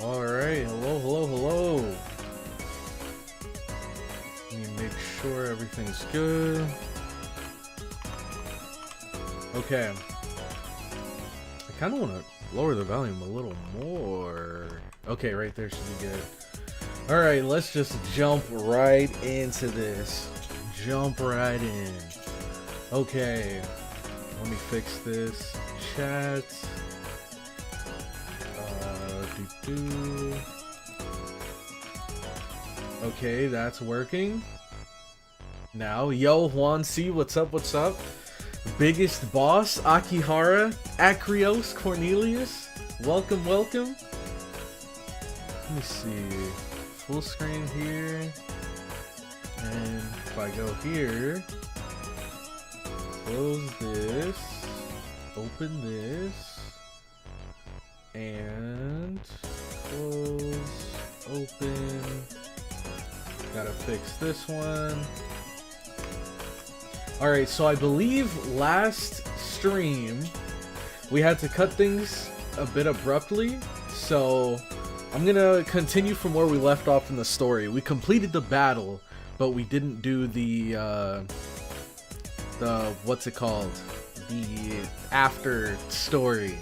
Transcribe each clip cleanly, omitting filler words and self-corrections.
Alright, hello. Let me make sure everything's good. Okay. I kind of want to lower the volume a little more. Okay, right there should be good. Alright, let's just jump right into this. Jump right in. Okay. Let me fix this. Chat. Okay, that's working. Now, yo, Juan C, what's up? Biggest boss, Akihara, Acreos, Cornelius. Welcome. Let me see. Full screen here. And if I go here, close this, open this, and close, open. Gotta fix this one. Alright, so I believe last stream we had to cut things a bit abruptly, so I'm gonna continue from where we left off in the story. We completed the battle, but we didn't do the what's it called? The after story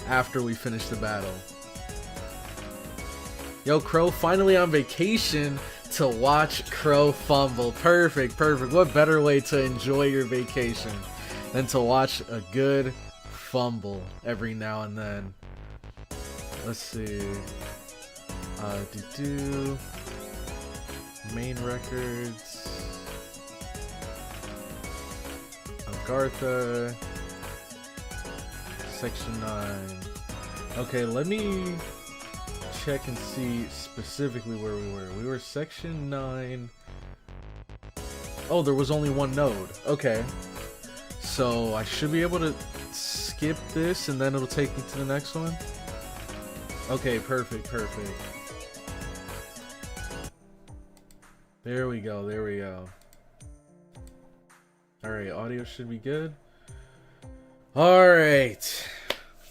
after we finished the battle. Yo, Crow, finally on vacation to watch Crow fumble. Perfect. What better way to enjoy your vacation than to watch a good fumble every now and then. Let's see. Main records. Agartha. Section 9. Okay, let me check and see specifically where we were. We were section 9. Oh, there was only one node. Okay. So I should be able to skip this and then it'll take me to the next one. Okay, perfect. There we go. Alright, audio should be good. Alright.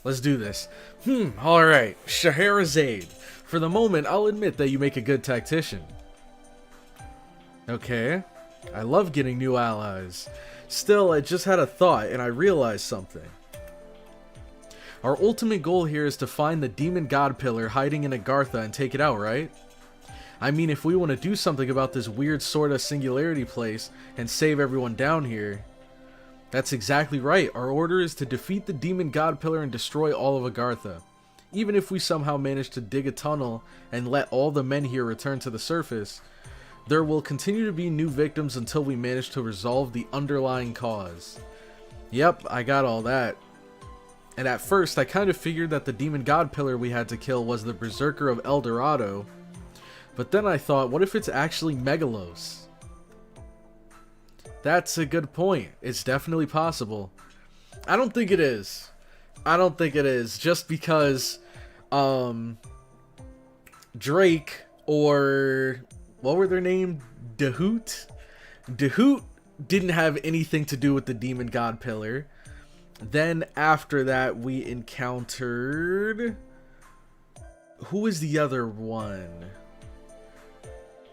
Let's do this. Alright. Scheherazade. For the moment, I'll admit that you make a good tactician. Okay. I love getting new allies. Still, I just had a thought and I realized something. Our ultimate goal here is to find the demon god pillar hiding in Agartha and take it out, right? I mean, if we want to do something about this weird sort of singularity place and save everyone down here. That's exactly right. Our order is to defeat the demon god pillar and destroy all of Agartha. Even if we somehow manage to dig a tunnel and let all the men here return to the surface, there will continue to be new victims until we manage to resolve the underlying cause. Yep, I got all that. And at first, I kind of figured that the demon god pillar we had to kill was the berserker of El Dorado. But then I thought, what if it's actually Megalos? That's a good point. It's definitely possible. I don't think it is. Just because Drake or what were their name? Dahoot didn't have anything to do with the demon god pillar. Then after that we encountered, who is the other one?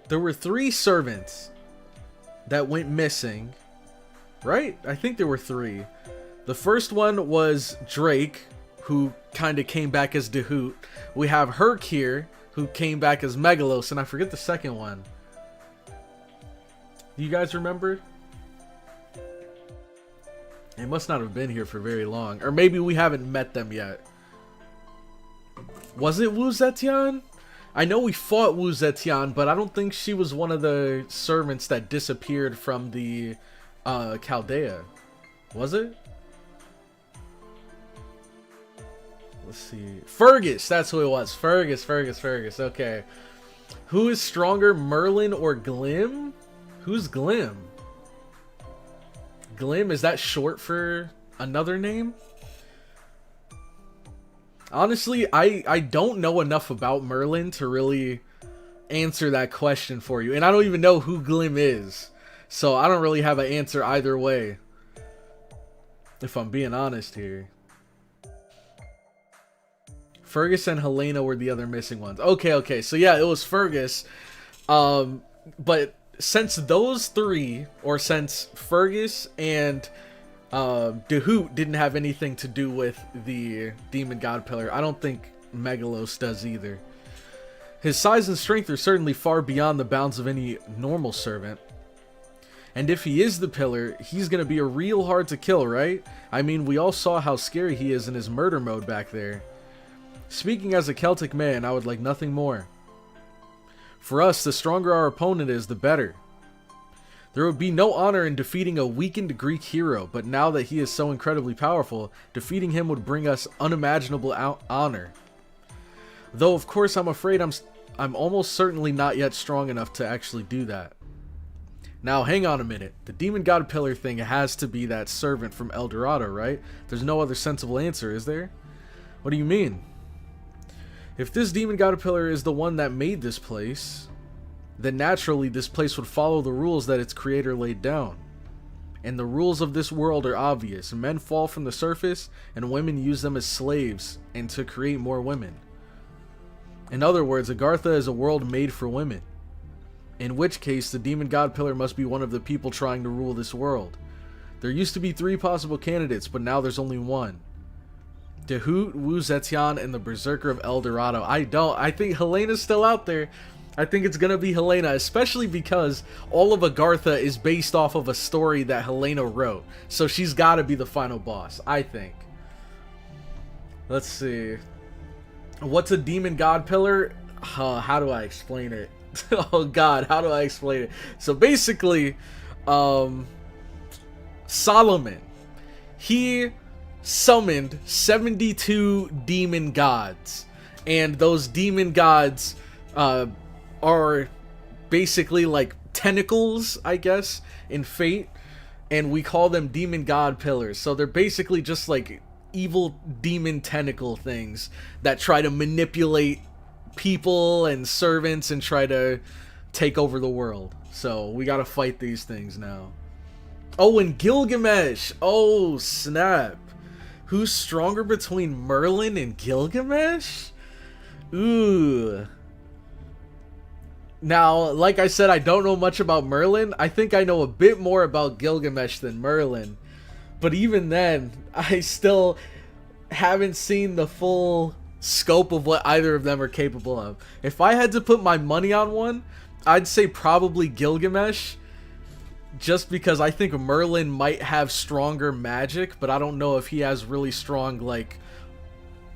There were 3 servants that went missing, right? I think there were 3. The first one was Drake, who kind of came back as Dahoot. We have Herc here, who came back as Megalos, and I forget the second one. Do you guys remember? They must not have been here for very long. Or maybe we haven't met them yet. Was it Wu Zetian? I know we fought Wu Zetian, but I don't think she was one of the servants that disappeared from the Chaldea. Was it? Let's see. Fergus, that's who it was. Fergus. Okay. Who is stronger, Merlin or Glim? Who's Glim? Glim, is that short for another name? Honestly, I don't know enough about Merlin to really answer that question for you. And I don't even know who Glim is. So I don't really have an answer either way, if I'm being honest here. Fergus and Helena were the other missing ones. Okay. So yeah, it was Fergus. But since those three, or since Fergus and Dahoot didn't have anything to do with the Demon God Pillar, I don't think Megalos does either. His size and strength are certainly far beyond the bounds of any normal servant. And if he is the pillar, he's gonna be a real hard to kill, right? I mean, we all saw how scary he is in his murder mode back there. Speaking as a Celtic man, I would like nothing more. For us, the stronger our opponent is, the better. There would be no honor in defeating a weakened Greek hero, but now that he is so incredibly powerful, defeating him would bring us unimaginable honor. Though, of course, I'm afraid I'm almost certainly not yet strong enough to actually do that. Now, hang on a minute. The Demon God Pillar thing has to be that servant from El Dorado, right? There's no other sensible answer, is there? What do you mean? If this Demon God Pillar is the one that made this place, then naturally this place would follow the rules that its creator laid down. And the rules of this world are obvious. Men fall from the surface, and women use them as slaves and to create more women. In other words, Agartha is a world made for women. In which case, the Demon God Pillar must be one of the people trying to rule this world. There used to be 3 possible candidates, but now there's only one. Dahoot, Wu Zetian, and the Berserker of El Dorado. I think Helena's still out there. I think it's gonna be Helena, especially because all of Agartha is based off of a story that Helena wrote. So she's gotta be the final boss, I think. Let's see. What's a Demon God Pillar? How do I explain it? Oh god, how do I explain it? So basically, Solomon, he summoned 72 demon gods, and those demon gods are basically like tentacles, I guess, in Fate, and we call them Demon God Pillars. So they're basically just like evil demon tentacle things that try to manipulate people and servants and try to take over the world. So we gotta fight these things now. Oh, and Gilgamesh! Oh, snap! Who's stronger between Merlin and Gilgamesh? Ooh. Now, like I said, I don't know much about Merlin. I think I know a bit more about Gilgamesh than Merlin. But even then, I still haven't seen the full scope of what either of them are capable of. If I had to put my money on one, I'd say probably Gilgamesh, just because I think Merlin might have stronger magic, but I don't know if he has really strong like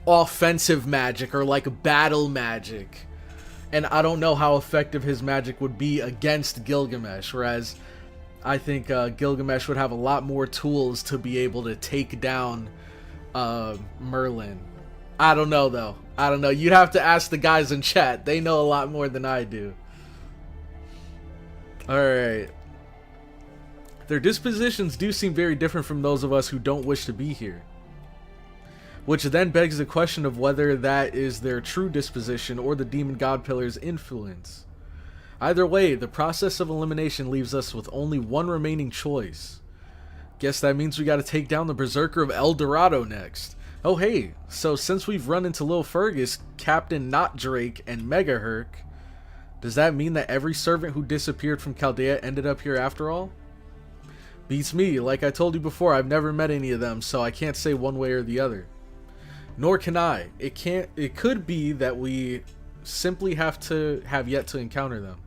offensive magic or like battle magic, and I don't know how effective his magic would be against Gilgamesh, whereas I think Gilgamesh would have a lot more tools to be able to take down Merlin. I don't know, though. I don't know. You'd have to ask the guys in chat. They know a lot more than I do. Alright. Their dispositions do seem very different from those of us who don't wish to be here. Which then begs the question of whether that is their true disposition or the Demon God Pillar's influence. Either way, the process of elimination leaves us with only one remaining choice. Guess that means we gotta take down the Berserker of El Dorado next. Oh hey, so since we've run into Lil Fergus, Captain Not Drake, and Mega Herc, does that mean that every servant who disappeared from Chaldea ended up here after all? Beats me. Like I told you before, I've never met any of them, so I can't say one way or the other. Nor can I. It could be that we simply have yet to encounter them.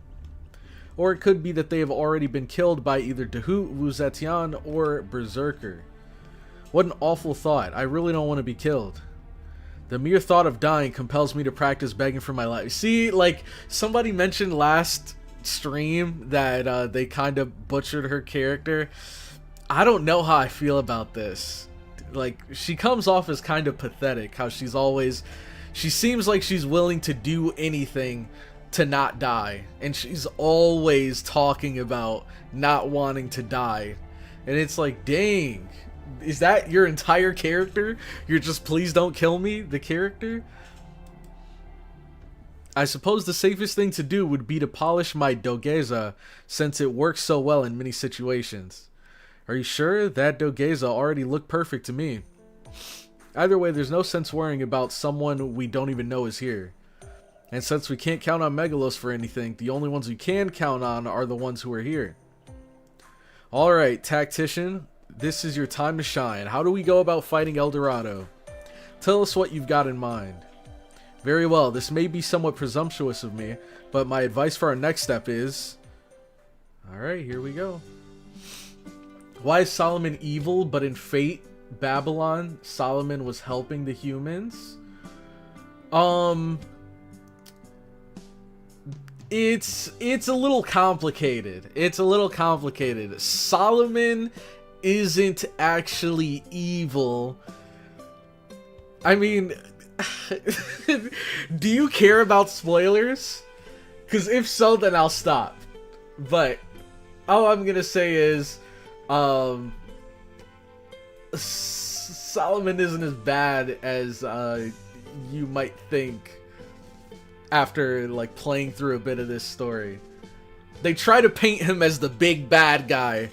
Or it could be that they have already been killed by either Dahoot, Wu Zetian, or Berserker. What an awful thought. I really don't want to be killed. The mere thought of dying compels me to practice begging for my life. See, like, somebody mentioned last stream that they kind of butchered her character. I don't know how I feel about this. Like, she comes off as kind of pathetic, how she seems like she's willing to do anything to not die, and she's always talking about not wanting to die, and it's like, dang, is that your entire character? You're just please don't kill me, the character? I suppose the safest thing to do would be to polish my Dogeza, since it works so well in many situations. Are you sure? That Dogeza already looked perfect to me. Either way, there's no sense worrying about someone we don't even know is here. And since we can't count on Megalos for anything, the only ones we can count on are the ones who are here. Alright, Tactician, this is your time to shine. How do we go about fighting El Dorado? Tell us what you've got in mind. Very well, this may be somewhat presumptuous of me, but my advice for our next step is... Alright, here we go. Why is Solomon evil, but in Fate, Babylon, Solomon was helping the humans? It's a little complicated. It's a little complicated. Solomon isn't actually evil. I mean, do you care about spoilers? Because if so, then I'll stop. But all I'm gonna say is, Solomon isn't as bad as you might think after like playing through a bit of this story. They try to paint him as the big bad guy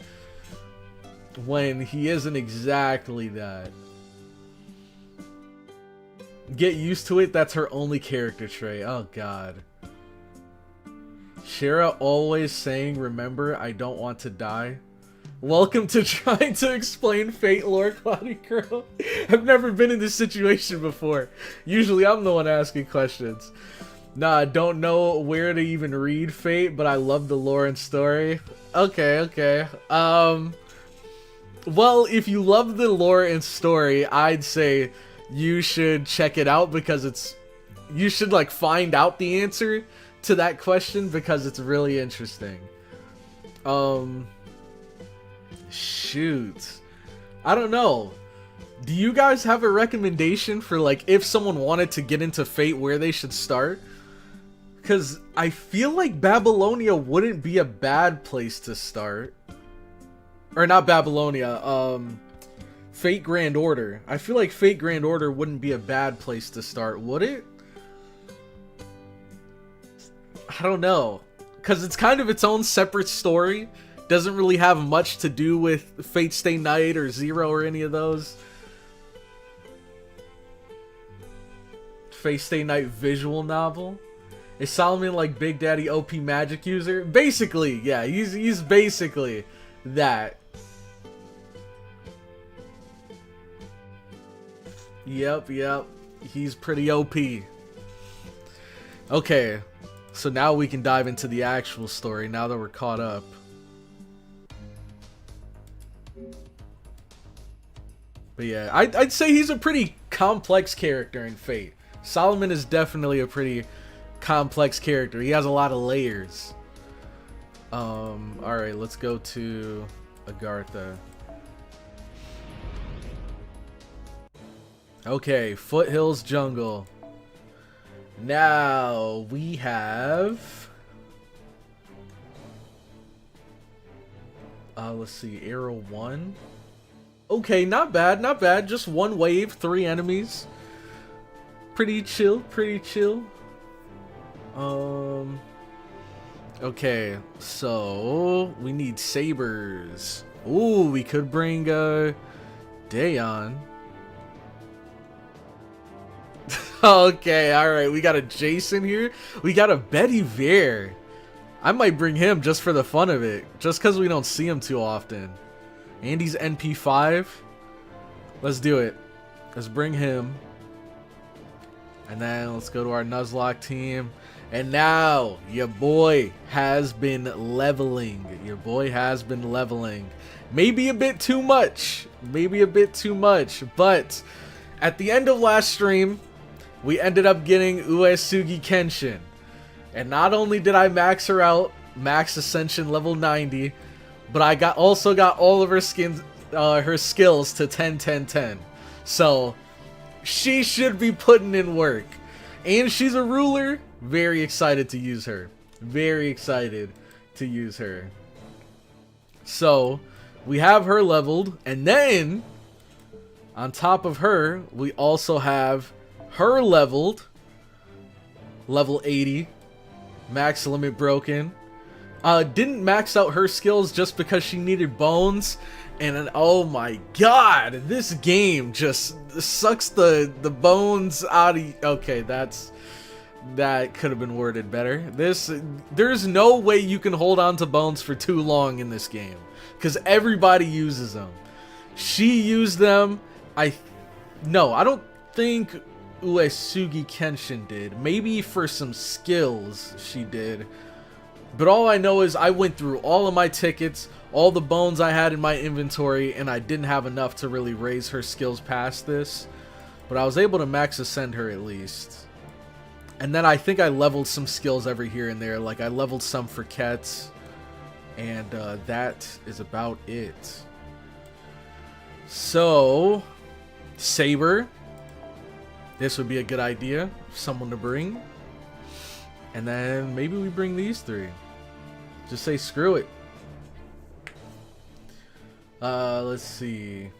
when he isn't exactly that. Get used to it, that's her only character trait. Oh god. Shara always saying, remember, I don't want to die. Welcome to trying to explain Fate lore, CloudyCrow. I've never been in this situation before. Usually I'm the one asking questions. Nah, I don't know where to even read Fate, but I love the lore and story. Okay. Well, if you love the lore and story, I'd say you should check it out because you should like find out the answer to that question because it's really interesting. Shoot. I don't know. Do you guys have a recommendation for like if someone wanted to get into Fate where they should start? Because I feel like Babylonia wouldn't be a bad place to start. Or not Babylonia, Fate Grand Order. I feel like Fate Grand Order wouldn't be a bad place to start, would it? I don't know. Because it's kind of its own separate story. Doesn't really have much to do with Fate Stay Night or Zero or any of those. Fate Stay Night visual novel. Is Solomon like Big Daddy OP magic user? Basically, yeah, he's basically that. Yep, he's pretty OP. Okay, so now we can dive into the actual story now that we're caught up. But yeah, I'd say he's a pretty complex character in Fate. Solomon is definitely a pretty complex character. He has a lot of layers. Alright, let's go to Agartha. Okay, Foothills Jungle. Now we have let's see, Arrow 1. Okay, not bad. Just one wave, 3 enemies. Pretty chill. Okay, so we need sabers. Ooh, we could bring Dayon. Okay, alright, we got a Jason here. We got a Betty Vare. I might bring him just for the fun of it, just because we don't see him too often. And he's NP5. Let's do it. Let's bring him. And then let's go to our Nuzlocke team. And now, your boy has been leveling. Maybe a bit too much. But at the end of last stream, we ended up getting Uesugi Kenshin. And not only did I max her out, max Ascension level 90, but I also got all of her her skills to 10-10-10. So she should be putting in work. And she's a ruler. Very excited to use her. So we have her leveled, and then on top of her, we also have her leveled, level 80, max limit broken. Didn't max out her skills just because she needed bones. And oh my god, this game just sucks the bones out of... Okay, that could have been worded better. There's no way you can hold on to bones for too long in this game, because everybody uses them. She used them. No, I don't think Uesugi Kenshin did. Maybe for some skills she did. But all I know is I went through all of my tickets, all the bones I had in my inventory, and I didn't have enough to really raise her skills past this. But I was able to max ascend her at least. And then I think I leveled some skills every here and there. Like I leveled some for Kets. And that is about it. So, Saber. This would be a good idea. Someone to bring. And then maybe we bring these three. Just say screw it. Let's see.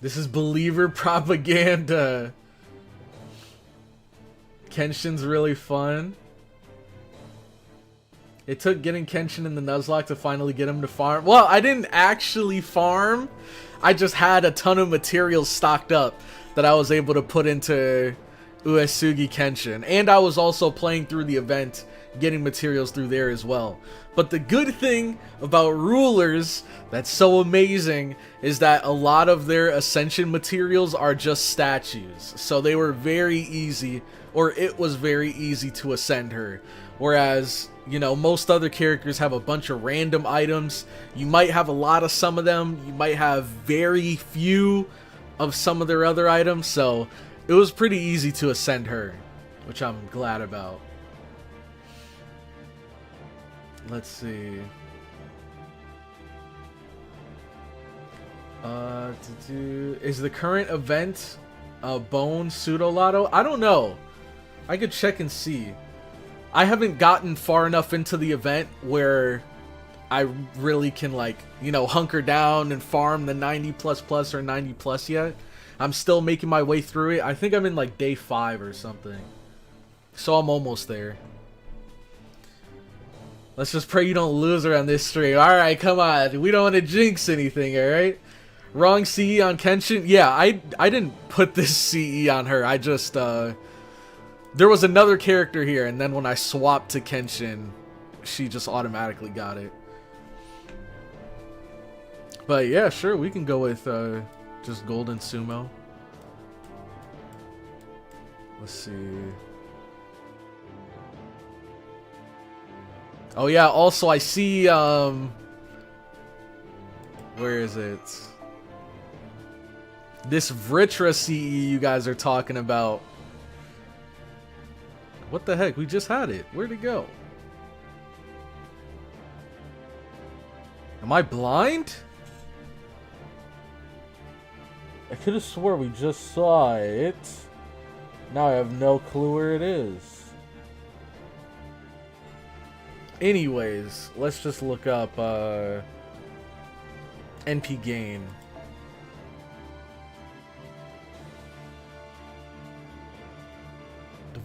This is believer propaganda. Kenshin's really fun. It took getting Kenshin in the Nuzlocke to finally get him to farm. Well, I didn't actually farm. I just had a ton of materials stocked up that I was able to put into Uesugi Kenshin. And I was also playing through the event, getting materials through there as well. But the good thing about rulers that's so amazing is that a lot of their ascension materials are just statues. So they were very easy, or it was very easy to ascend her. Whereas, you know, most other characters have a bunch of random items. You might have a lot of some of them. You might have very few of some of their other items. So it was pretty easy to ascend her, which I'm glad about. Let's see. Is the current event Bone Pseudo Lotto? I don't know. I could check and see. I haven't gotten far enough into the event where I really can, like, you know, hunker down and farm the 90++ or 90+ yet. I'm still making my way through it. I think I'm in like day 5 or something. So I'm almost there. Let's just pray you don't lose her on this stream. Alright, come on. We don't want to jinx anything, alright? Wrong CE on Kenshin? Yeah, I didn't put this CE on her. I just, there was another character here, and then when I swapped to Kenshin, she just automatically got it. But yeah, sure, we can go with, just Golden Sumo. Let's see. Oh yeah, also I see, where is it? This Vritra CE you guys are talking about. What the heck? We just had it. Where'd it go? Am I blind? I could have swore we just saw it. Now I have no clue where it is. Anyways, let's just look up NP gain.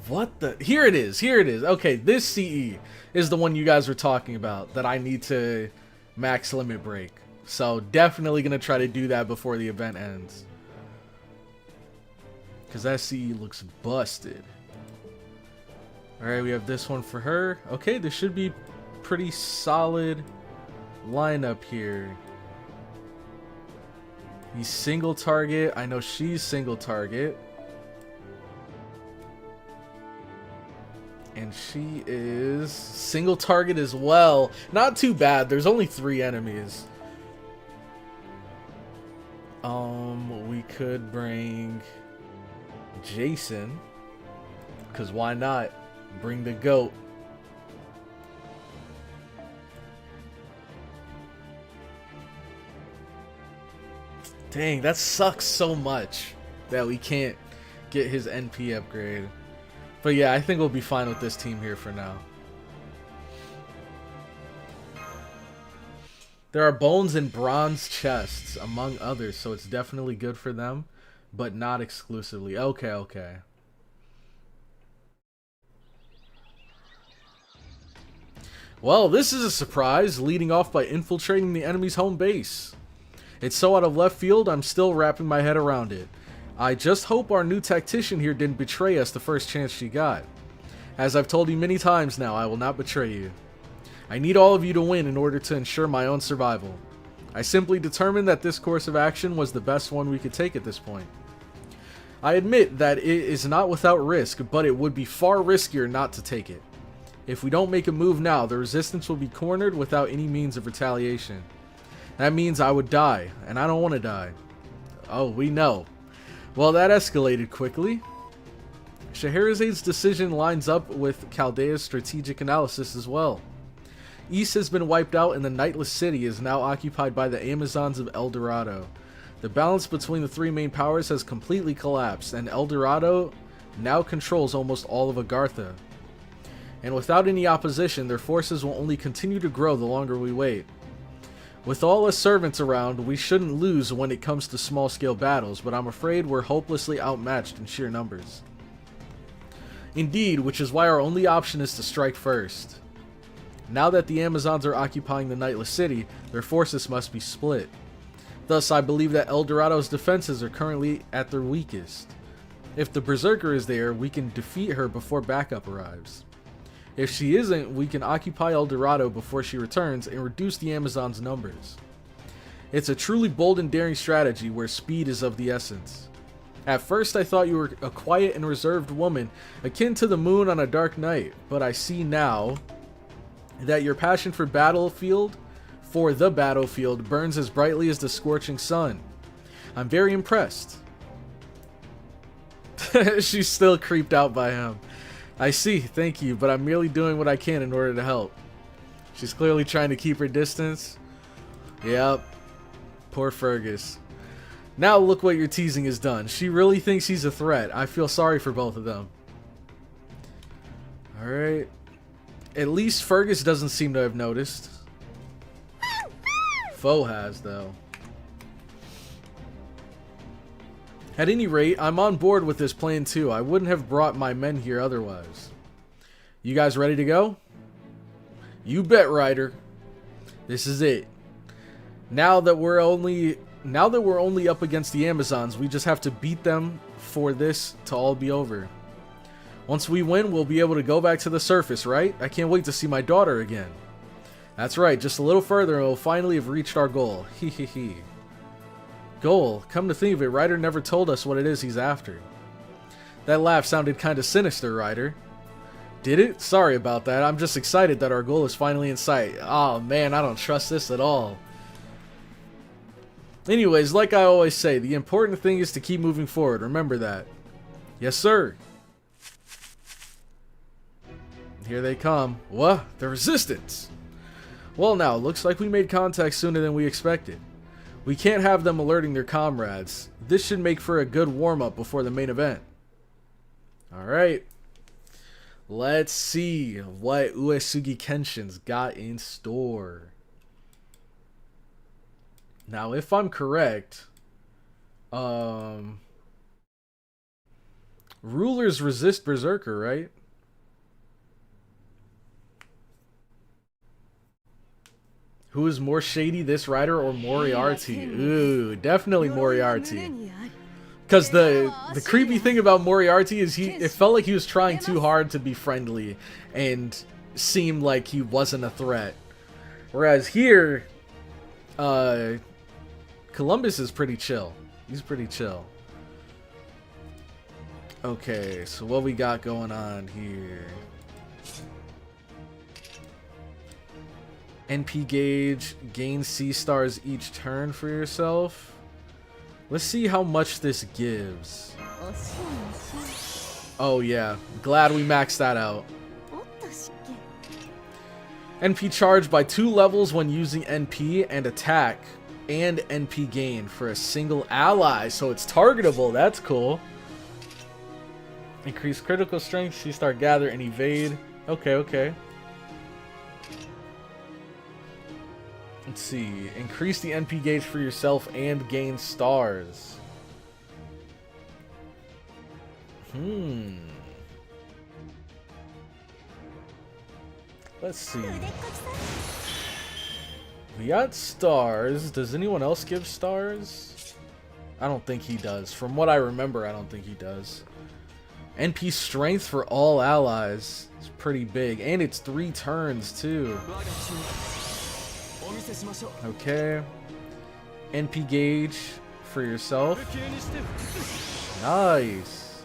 What the? Here it is. Here it is. Okay, this CE is the one you guys were talking about that I need to max limit break. So definitely going to try to do that before the event ends. Because that CE looks busted. Alright, we have this one for her. Okay, there should be pretty solid lineup here. He's single target. I know she's single target. And she is single target as well. Not too bad. There's only 3 enemies. We could bring Jason. Because why not? Bring the goat. Dang, that sucks so much that we can't get his NP upgrade. But yeah, I think we'll be fine with this team here for now. There are bones in bronze chests, among others, so it's definitely good for them, but not exclusively. Okay, okay. Well, this is a surprise, leading off by infiltrating the enemy's home base. It's so out of left field, I'm still wrapping my head around it. I just hope our new tactician here didn't betray us the first chance she got. As I've told you many times now, I will not betray you. I need all of you to win in order to ensure my own survival. I simply determined that this course of action was the best one we could take at this point. I admit that it is not without risk, but it would be far riskier not to take it. If we don't make a move now, the resistance will be cornered without any means of retaliation. That means I would die, and I don't want to die. Oh, we know. Well, that escalated quickly. Scheherazade's decision lines up with Chaldea's strategic analysis as well. East has been wiped out and the Nightless City is now occupied by the Amazons of El Dorado. The balance between the three main powers has completely collapsed, and El Dorado now controls almost all of Agartha. And without any opposition, their forces will only continue to grow the longer we wait. With all us servants around, we shouldn't lose when it comes to small-scale battles, but I'm afraid we're hopelessly outmatched in sheer numbers. Indeed, which is why our only option is to strike first. Now that the Amazons are occupying the Nightless City, their forces must be split. Thus, I believe that El Dorado's defenses are currently at their weakest. If the Berserker is there, we can defeat her before backup arrives. If she isn't, we can occupy El Dorado before she returns and reduce the Amazons' numbers. It's a truly bold and daring strategy where speed is of the essence. At first I thought you were a quiet and reserved woman, akin to the moon on a dark night, but I see now that your passion for the battlefield burns as brightly as the scorching sun. I'm very impressed. She's still creeped out by him. I see, thank you, but I'm merely doing what I can in order to help. She's clearly trying to keep her distance. Yep. Poor Fergus. Now look what your teasing has done. She really thinks he's a threat. I feel sorry for both of them. Alright. At least Fergus doesn't seem to have noticed. Foe has, though. At any rate, I'm on board with this plan too. I wouldn't have brought my men here otherwise. You guys ready to go? You bet, Ryder. This is it. Now that we're only up against the Amazons, we just have to beat them for this to all be over. Once we win, we'll be able to go back to the surface, right? I can't wait to see my daughter again. That's right, just a little further and we'll finally have reached our goal. Hee hee hee. Goal? Come to think of it, Ryder never told us what it is he's after. That laugh sounded kinda sinister, Ryder. Did it? Sorry about that. I'm just excited that our goal is finally in sight. Oh man, I don't trust this at all. Anyways, like I always say, the important thing is to keep moving forward. Remember that. Yes, sir. Here they come. What? The resistance! Well now, looks like we made contact sooner than we expected. We can't have them alerting their comrades. This should make for a good warm-up before the main event. Alright. Let's see what Uesugi Kenshin's got in store. Now, if I'm correct, rulers resist Berserker, right? Who is more shady, this Ryder or Moriarty? Ooh, definitely Moriarty. Because the creepy thing about Moriarty is it felt like he was trying too hard to be friendly and seemed like he wasn't a threat. Whereas here, Columbus is pretty chill. He's pretty chill. Okay, so what we got going on here? NP gauge, gain C stars each turn for yourself. Let's see how much this gives. Oh yeah, glad we maxed that out. NP charge by 2 levels when using NP and attack and NP gain for a single ally, so it's targetable. That's cool. Increase critical strength, C star gather and evade. Okay. Let's see. Increase the NP gauge for yourself and gain stars. Let's see. We got stars. Does anyone else give stars? I don't think he does. From what I remember, I don't think he does. NP strength for all allies. It's pretty big. And it's 3 turns, too. Okay. NP gauge for yourself. Nice.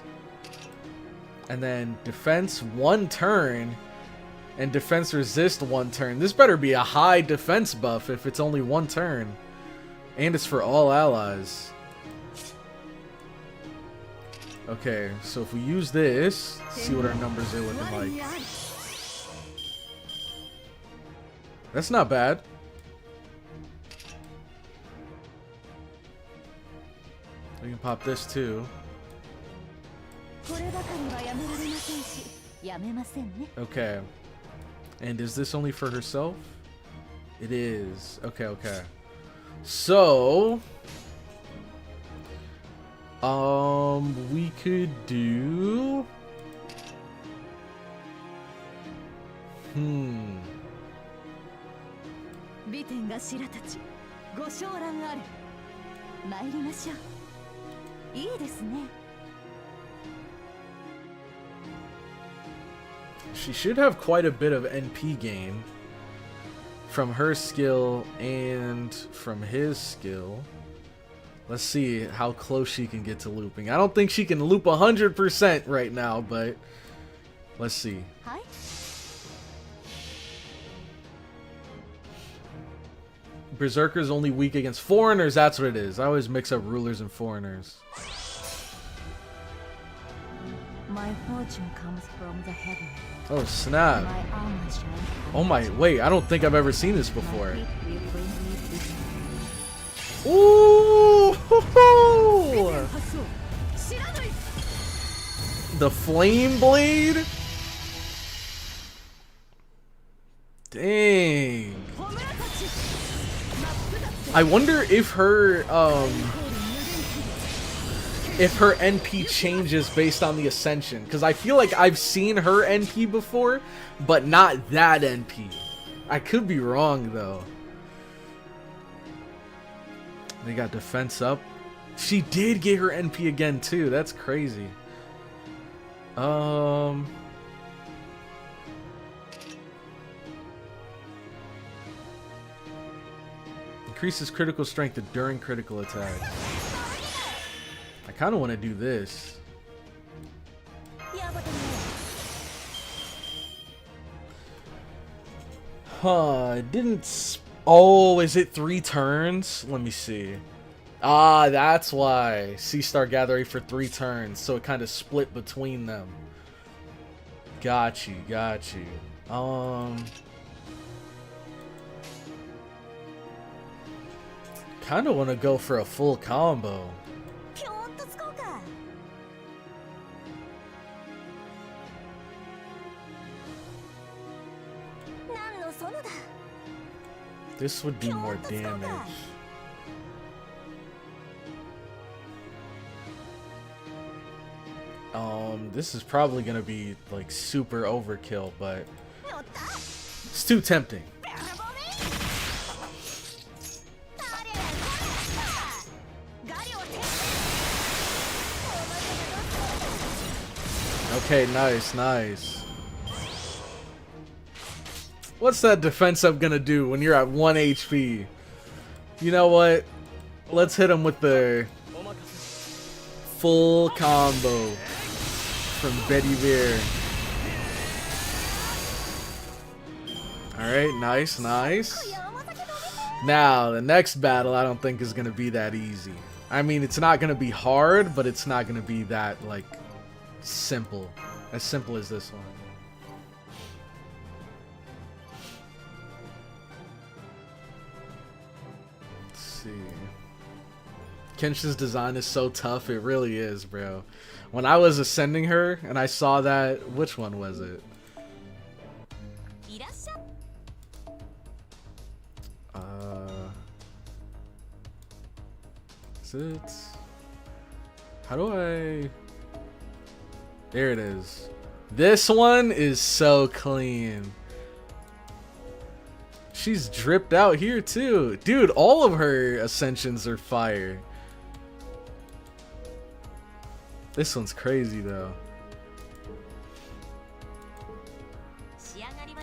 And then defense 1 turn. And defense resist 1 turn. This better be a high defense buff if it's only 1 turn. And it's for all allies. Okay, so if we use this, see what our numbers are looking like. That's not bad. We can pop this too. Okay. And is this only for herself? It is. Okay, okay. So we could do she should have quite a bit of NP gain from her skill and from his skill. Let's see how close she can get to looping. I don't think she can loop 100% right now, but let's see. Berserker's only weak against foreigners, that's what it is. I always mix up rulers and foreigners. My fortune comes from the heaven. Oh snap. Oh my, wait, I don't think I've ever seen this before. Ooh! The flame blade? Dang. I wonder if her NP changes based on the ascension, because I feel like I've seen her NP before, but not that NP. I could be wrong though. They got defense up. She did get her NP again too. That's crazy. Increases critical strength during critical attacks. I kind of want to do this. Huh, it didn't... Oh, is it 3 turns? Let me see. Ah, that's why. Sea Star Gathering for 3 turns, so it kind of split between them. Got you, got you. Kind of want to go for a full combo. This would do more damage. This is probably gonna be like super overkill, but it's too tempting. Okay, nice, nice. What's that defense up gonna do when you're at 1 HP? You know what? Let's hit him with the full combo from Betty Bear. Alright, nice, nice. Now, the next battle I don't think is gonna be that easy. I mean, it's not gonna be hard, but it's not gonna be that, like, simple. As simple as this one. Let's see. Kenshin's design is so tough, it really is, bro. When I was ascending her and I saw that, which one was it? Is it? How do I... There it is. This one is so clean. She's dripped out here too. Dude, all of her ascensions are fire. This one's crazy though.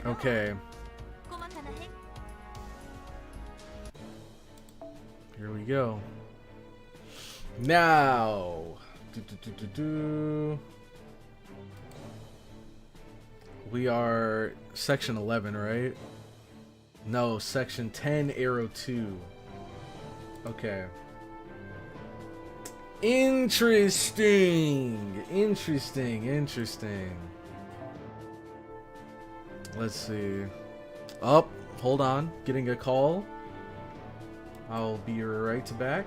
Okay. Here we go. Now. We are section 11, right? No, section 10, arrow 2. Okay. Interesting. Let's see. Oh, hold on. Getting a call. I'll be right back.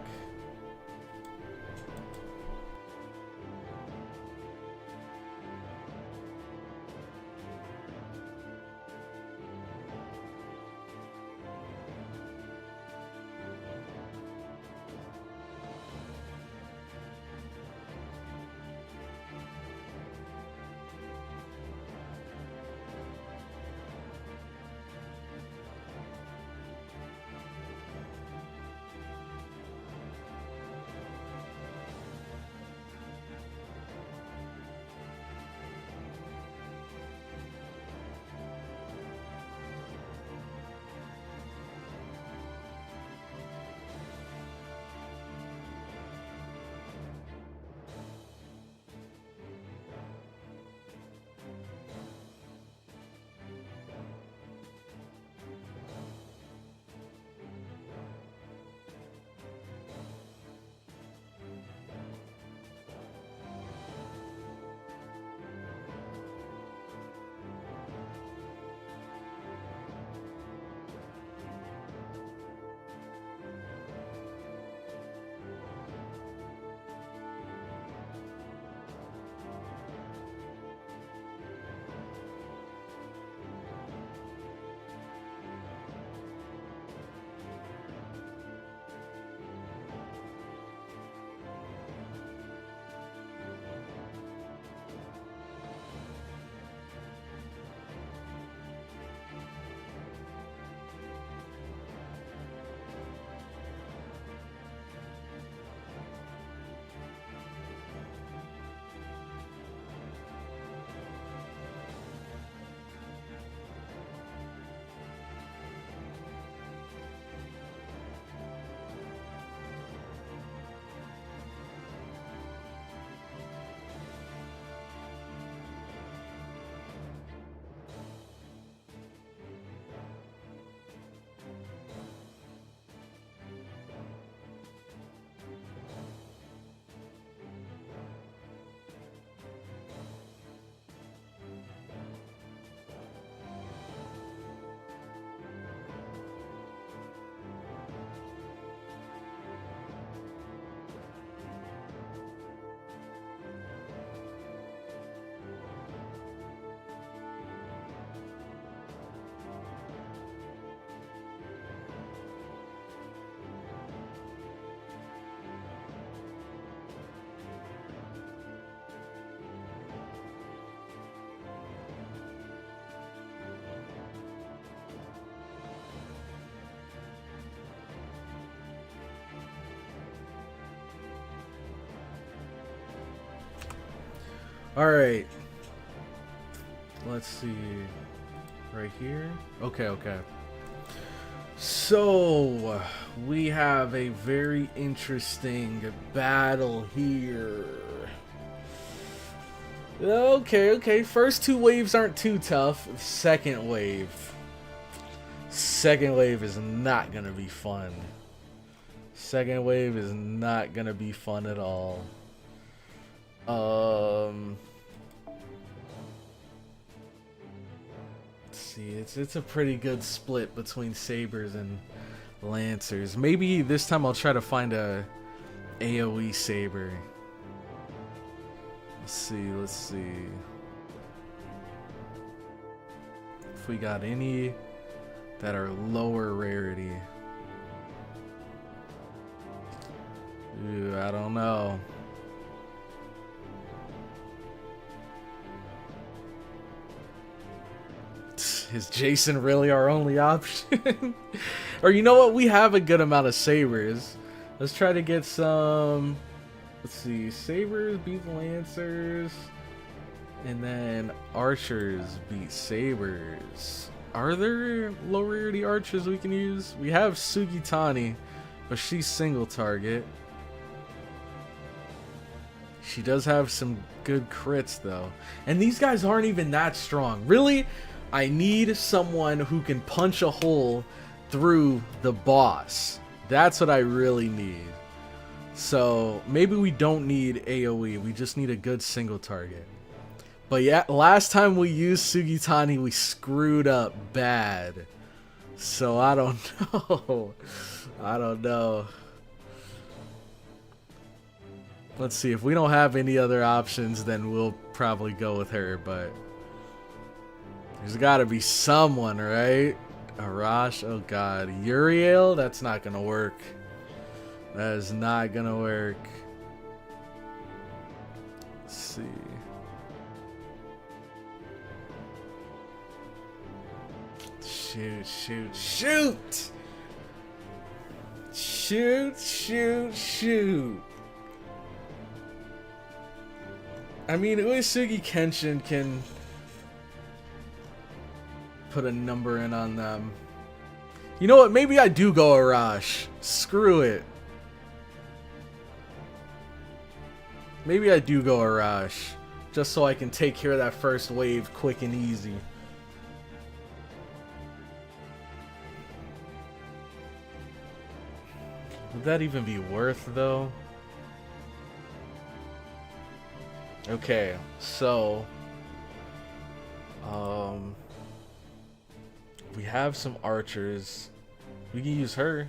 Alright. Let's see. Right here. Okay. So, we have a very interesting battle here. Okay. First two waves aren't too tough. Second wave is not gonna be fun. Second wave is not gonna be fun at all. Let's see, it's a pretty good split between sabers and lancers. Maybe this time I'll try to find a AoE saber. Let's see. If we got any that are lower rarity. Ooh, I don't know. Is Jason really our only option? Or you know what? We have a good amount of sabers. Let's try to get some... Let's see. Sabers beat Lancers. And then Archers beat Sabers. Are there low rarity Archers we can use? We have Sugitani, but she's single target. She does have some good crits though. And these guys aren't even that strong. Really, I need someone who can punch a hole through the boss. That's what I really need. So maybe we don't need AoE. We just need a good single target. But yeah, last time we used Sugitani, we screwed up bad. So I don't know. I don't know. Let's see, if we don't have any other options, then we'll probably go with her, but there's gotta be someone, right? Arash, oh god. Uriel? That's not gonna work. That is not gonna work. Let's see. Shoot, shoot, shoot! Shoot, shoot, shoot! I mean, Uesugi Kenshin can put a number in on them. You know what? Maybe I do go Arash. Screw it. Maybe I do go Arash. Just so I can take care of that first wave quick and easy. Would that even be worth, though? Okay, so... we have some archers. We can use her.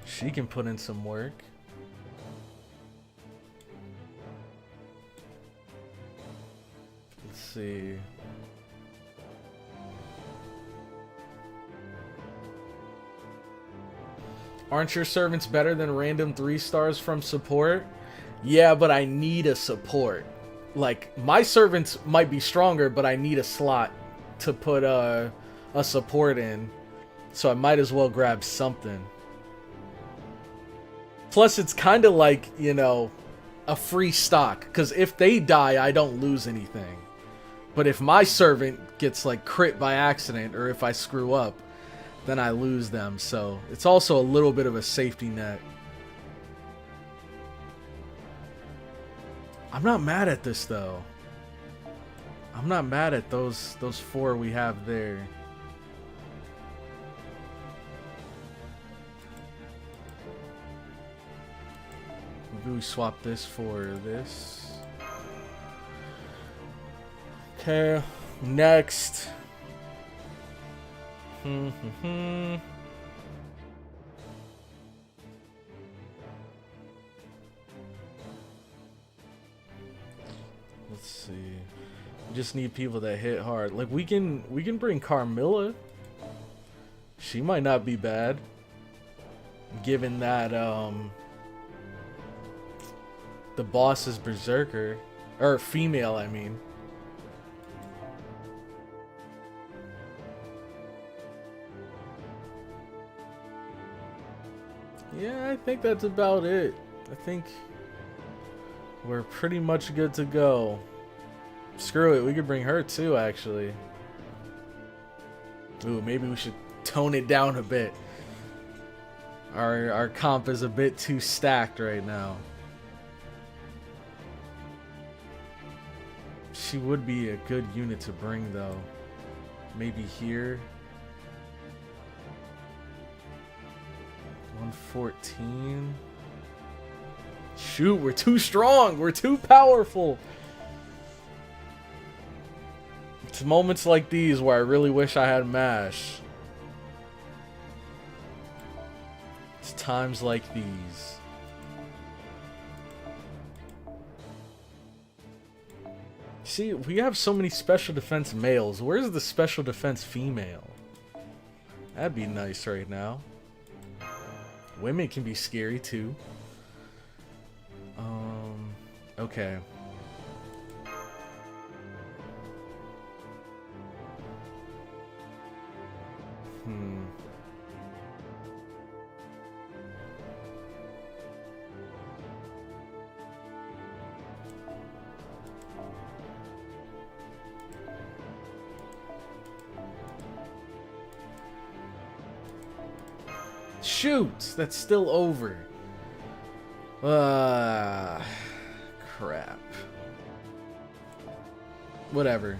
She can put in some work. Let's see. Aren't your servants better than random 3 stars from support? Yeah, but I need a support. Like, my servants might be stronger, but I need a slot to put a support in. So I might as well grab something. Plus, it's kind of like, you know, a free stock. Because if they die, I don't lose anything. But if my servant gets, like, crit by accident, or if I screw up, then I lose them. So it's also a little bit of a safety net. I'm not mad at this though. I'm not mad at those 4 we have there. Maybe we swap this for this. Okay, next. Let's see. We just need people that hit hard. Like we can bring Carmilla. She might not be bad. Given that the boss is berserker. Or female, I mean. Yeah, I think that's about it. I think we're pretty much good to go. Screw it, we could bring her too, actually. Ooh, maybe we should tone it down a bit. Our comp is a bit too stacked right now. She would be a good unit to bring, though. Maybe here. 114. Shoot, we're too strong. We're too powerful. It's moments like these where I really wish I had MASH. It's times like these. See, we have so many special defense males. Where's the special defense female? That'd be nice right now. Women can be scary too. Okay. Hmm. Shoot! That's still over. Crap. Whatever.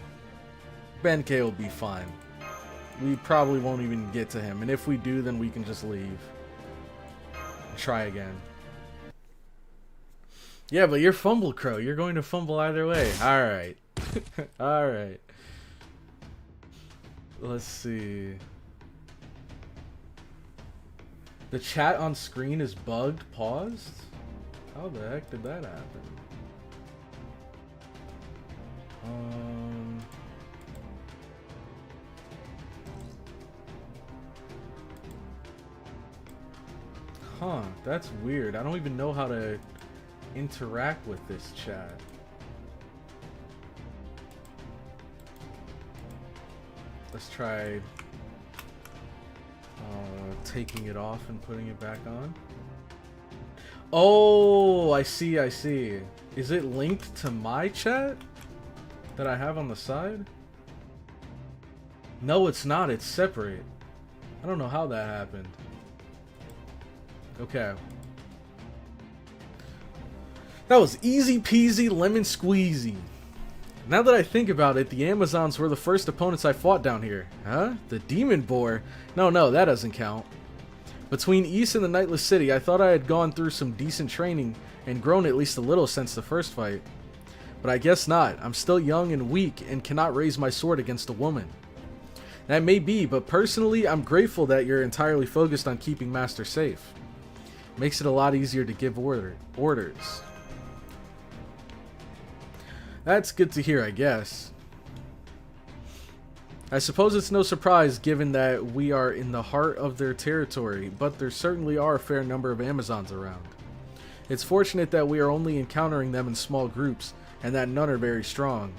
Benkei will be fine. We probably won't even get to him, and if we do, then we can just leave. Try again. Yeah, but you're Fumble Crow. You're going to fumble either way. Alright. Alright. Let's see. The chat on screen is bugged, paused? How the heck did that happen? Huh, that's weird. I don't even know how to interact with this chat. Let's try taking it off and putting it back on. Oh, I see, I see. Is it linked to my chat that I have on the side? No, it's not. It's separate. I don't know how that happened. Okay. That was easy peasy lemon squeezy. Now that I think about it, the Amazons were the first opponents I fought down here. Huh? The Demon Boar? No, that doesn't count. Between East and the Nightless City, I thought I had gone through some decent training and grown at least a little since the first fight. But I guess not. I'm still young and weak and cannot raise my sword against a woman. That may be, but personally, I'm grateful that you're entirely focused on keeping Master safe. Makes it a lot easier to give orders. That's good to hear, I guess. I suppose it's no surprise given that we are in the heart of their territory, but there certainly are a fair number of Amazons around. It's fortunate that we are only encountering them in small groups, and that none are very strong.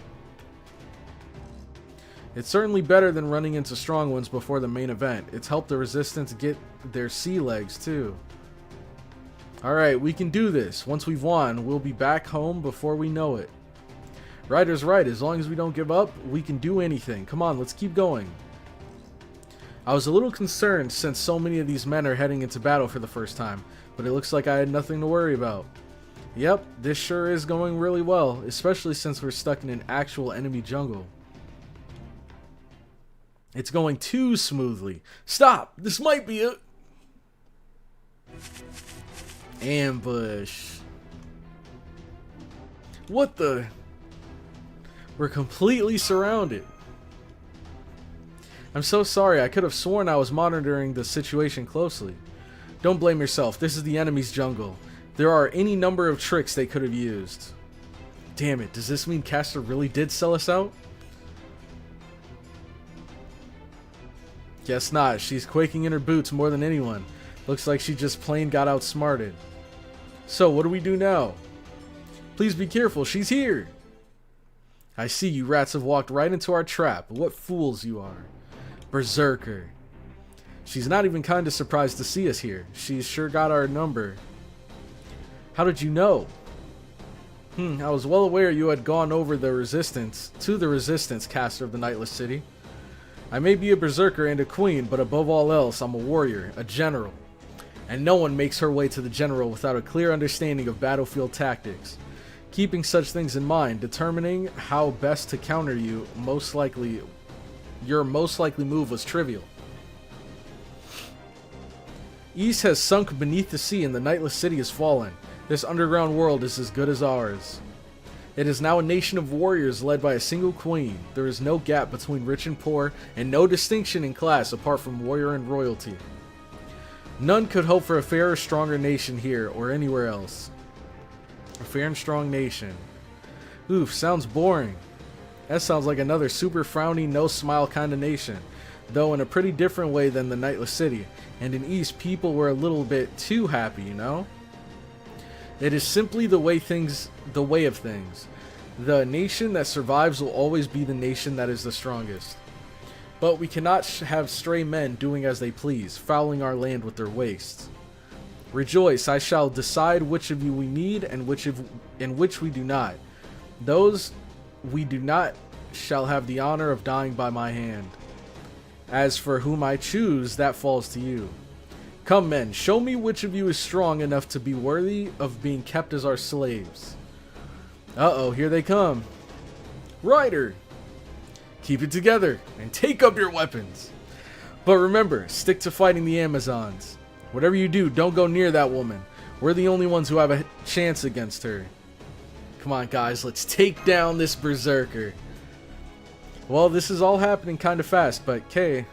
It's certainly better than running into strong ones before the main event. It's helped the resistance get their sea legs too. Alright, we can do this. Once we've won, we'll be back home before we know it. Ryder's right, as long as we don't give up, we can do anything. Come on, let's keep going. I was a little concerned since so many of these men are heading into battle for the first time, but it looks like I had nothing to worry about. Yep, this sure is going really well, especially since we're stuck in an actual enemy jungle. It's going too smoothly. Stop! This might be a... ambush. What the... We're completely surrounded. I'm so sorry. I could have sworn I was monitoring the situation closely. Don't blame yourself. This is the enemy's jungle. There are any number of tricks they could have used. Damn it. Does this mean Castor really did sell us out? Guess not. She's quaking in her boots more than anyone. Looks like she just plain got outsmarted. So, what do we do now? Please be careful. She's here. I see you rats have walked right into our trap. What fools you are. Berserker. She's not even kind of surprised to see us here. She's sure got our number. How did you know? I was well aware you had gone over the resistance, caster of the Nightless City. I may be a berserker and a queen, but above all else, I'm a warrior, a general. And no one makes her way to the general without a clear understanding of battlefield tactics. Keeping such things in mind, determining how best to counter your most likely move was trivial. East has sunk beneath the sea and the Nightless City has fallen. This underground world is as good as ours. It is now a nation of warriors led by a single queen. There is no gap between rich and poor, and no distinction in class apart from warrior and royalty. None could hope for a fairer, stronger nation here or anywhere else. A fair and strong nation. Oof, sounds boring. That sounds like another super frowny, no smile kind of nation. Though in a pretty different way than the Nightless City. And in East, people were a little bit too happy, you know? It is simply the way of things. The nation that survives will always be the nation that is the strongest. But we cannot have stray men doing as they please, fouling our land with their wastes. Rejoice, I shall decide which of you we need and which we do not. Those we do not shall have the honor of dying by my hand. As for whom I choose, that falls to you. Come, men, show me which of you is strong enough to be worthy of being kept as our slaves. Uh-oh, here they come. Rider! Keep it together and take up your weapons. But remember, stick to fighting the Amazons. Whatever you do, don't go near that woman. We're the only ones who have a chance against her. Come on, guys, let's take down this berserker. Well, this is all happening kind of fast, but Kay,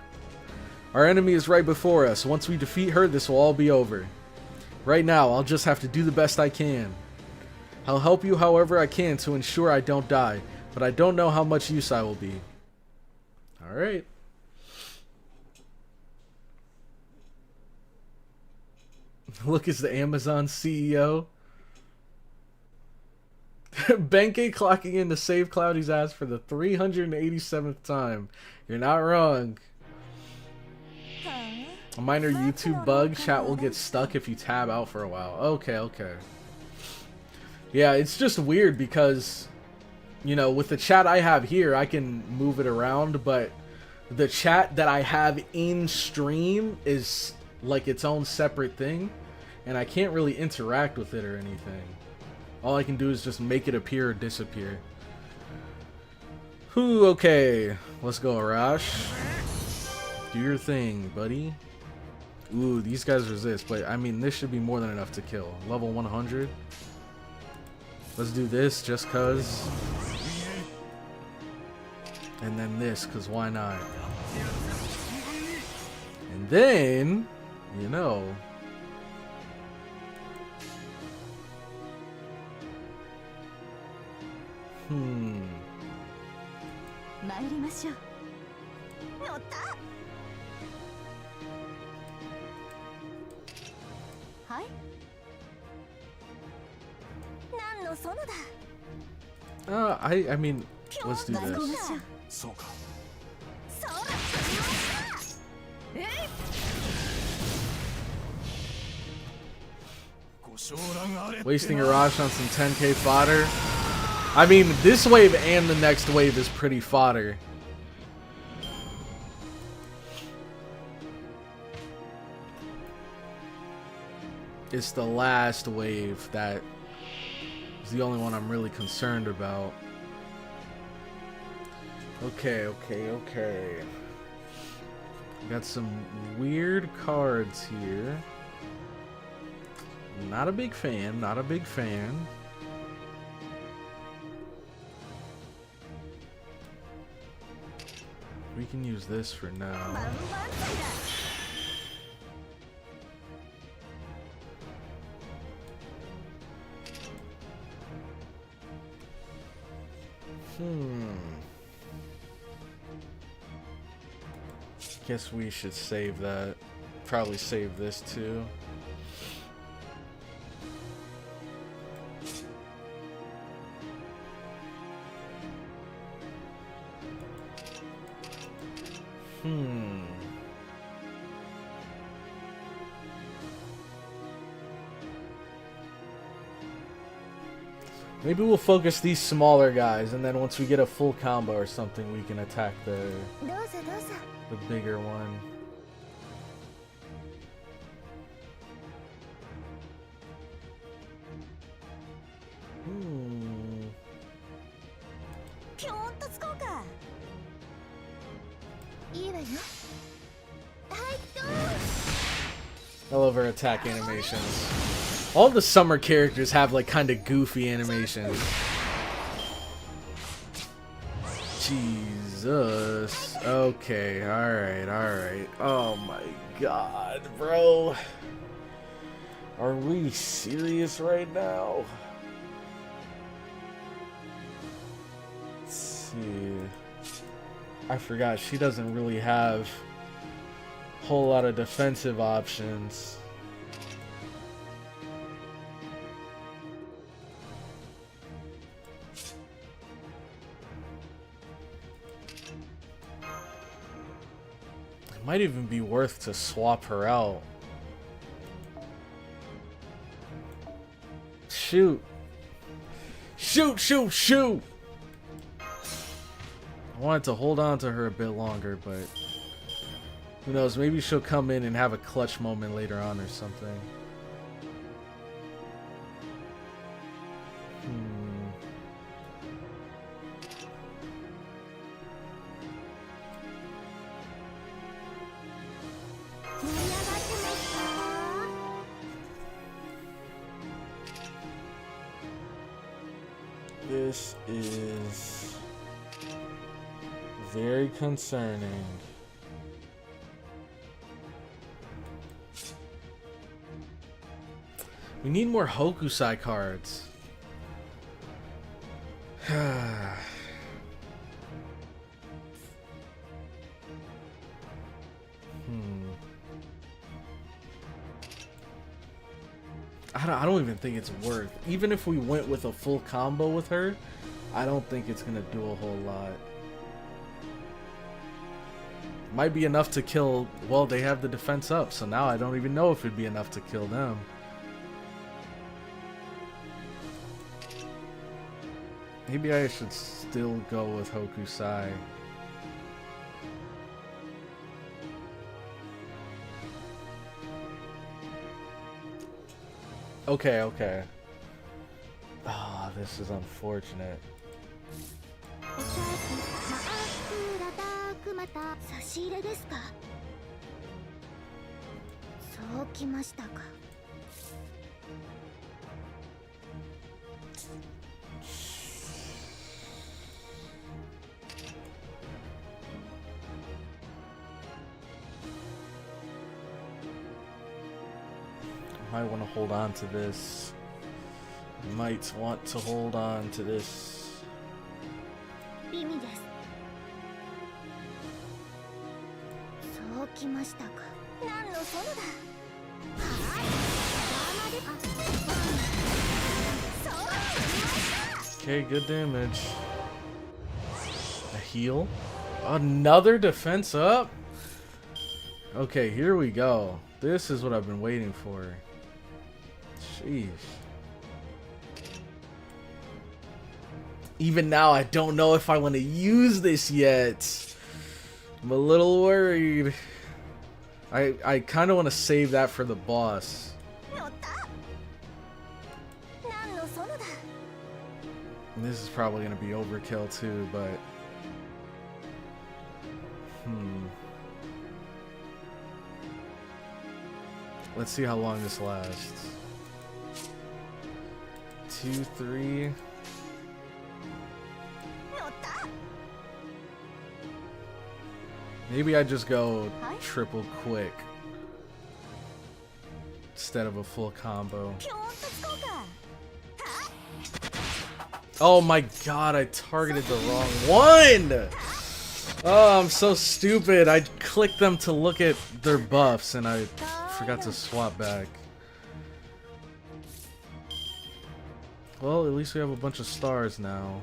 our enemy is right before us. Once we defeat her, this will all be over. Right now, I'll just have to do the best I can. I'll help you however I can to ensure I don't die, but I don't know how much use I will be. Alright. Look, it's the Amazon CEO. Benkei clocking in to save Cloudy's ass for the 387th time. You're not wrong. A minor YouTube bug. Chat will get stuck if you tab out for a while. Okay. Yeah, it's just weird because, you know, with the chat I have here, I can move it around, but the chat that I have in stream is like its own separate thing, and I can't really interact with it or anything. All I can do is just make it appear or disappear. Whew, okay. Let's go, Arash. Do your thing, buddy. Ooh, these guys resist, but I mean, this should be more than enough to kill. Level 100. Let's do this just cuz. And then this, cuz why not? And then, you know. I mean, let's do this. Wasting Arash on some 10k fodder. I mean, this wave and the next wave is pretty fodder. It's the last wave that is the only one I'm really concerned about. Okay. Got some weird cards here. Not a big fan. We can use this for now. Guess we should save that. Probably save this too. Maybe we'll focus these smaller guys, and then once we get a full combo or something, we can attack the bigger one. I love her attack animations. All the summer characters have like kind of goofy animations. Jesus. Okay, alright. Oh my god, bro. Are we serious right now? Let's see. I forgot, she doesn't really have a whole lot of defensive options. Might even be worth to swap her out. Shoot. Shoot, shoot, shoot! I wanted to hold on to her a bit longer, but who knows, maybe she'll come in and have a clutch moment later on or something. This is very concerning. We need more Hokusai cards. I don't even think it's worth. Even if we went with a full combo with her, I don't think it's gonna do a whole lot. Might be enough to kill. Well, they have the defense up, so now I don't even know if it'd be enough to kill them. Maybe I should still go with Hokusai. Okay, okay. Ah, oh, this is unfortunate. Might want to hold on to this. Might want to hold on to this. Okay, good damage. A heal? Another defense up? Okay, here we go. This is what I've been waiting for. Sheesh. Even now, I don't know if I want to use this yet. I'm a little worried. I kind of want to save that for the boss. And this is probably going to be overkill too, but... Let's see how long this lasts. 2, 3... Maybe I just go triple quick instead of a full combo. Oh my god, I targeted the wrong one! Oh, I'm so stupid. I clicked them to look at their buffs and I forgot to swap back. Well, at least we have a bunch of stars now.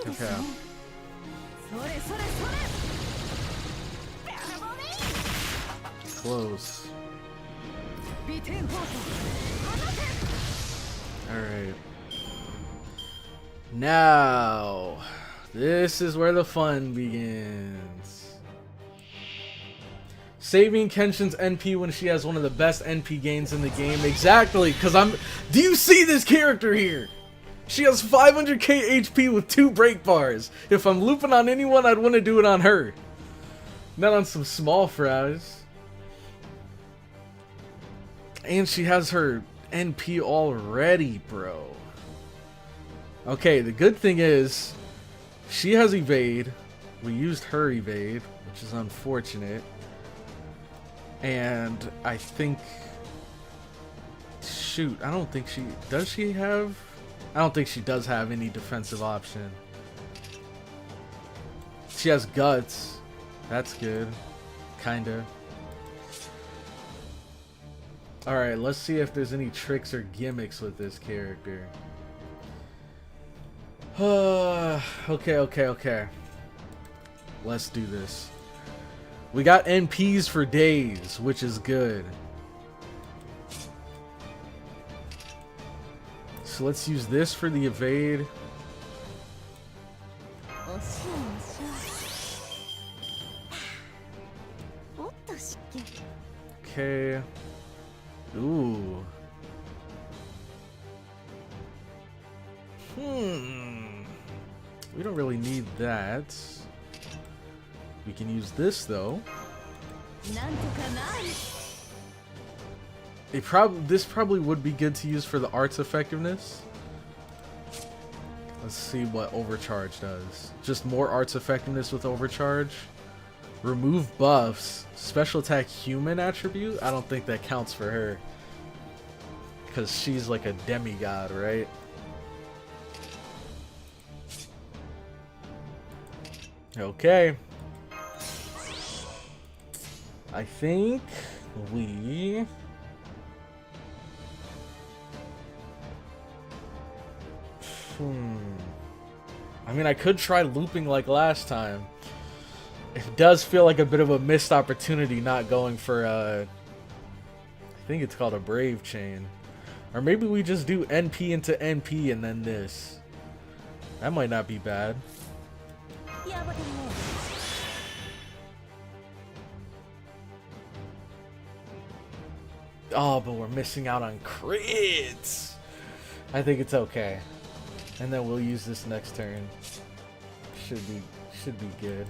Okay. Close. Alright. Now, this is where the fun begins. Saving Kenshin's NP when she has one of the best NP gains in the game. Exactly, because do you see this character here? She has 500k HP with 2 break bars. If I'm looping on anyone, I'd want to do it on her. Not on some small fries. And she has her NP already, bro. Okay, the good thing is, she has evade. We used her evade, which is unfortunate. And I think... Shoot, I don't think she... Does she have... I don't think she does have any defensive option. She has guts. That's good. Kinda. Alright, let's see if there's any tricks or gimmicks with this character. Okay. Let's do this. We got NPs for days, which is good. So let's use this for the evade. Okay. Ooh. We don't really need that. We can use this though. This probably would be good to use for the art's effectiveness. Let's see what overcharge does. Just more art's effectiveness with overcharge. Remove buffs. Special attack human attribute? I don't think that counts for her. Because she's like a demigod, right? Okay. I think we... I mean, I could try looping like last time. It does feel like a bit of a missed opportunity not going for I think it's called a Brave Chain. Or maybe we just do NP into NP and then this. That might not be bad. Oh, but we're missing out on crits. I think it's okay. And then we'll use this next turn. Should be good.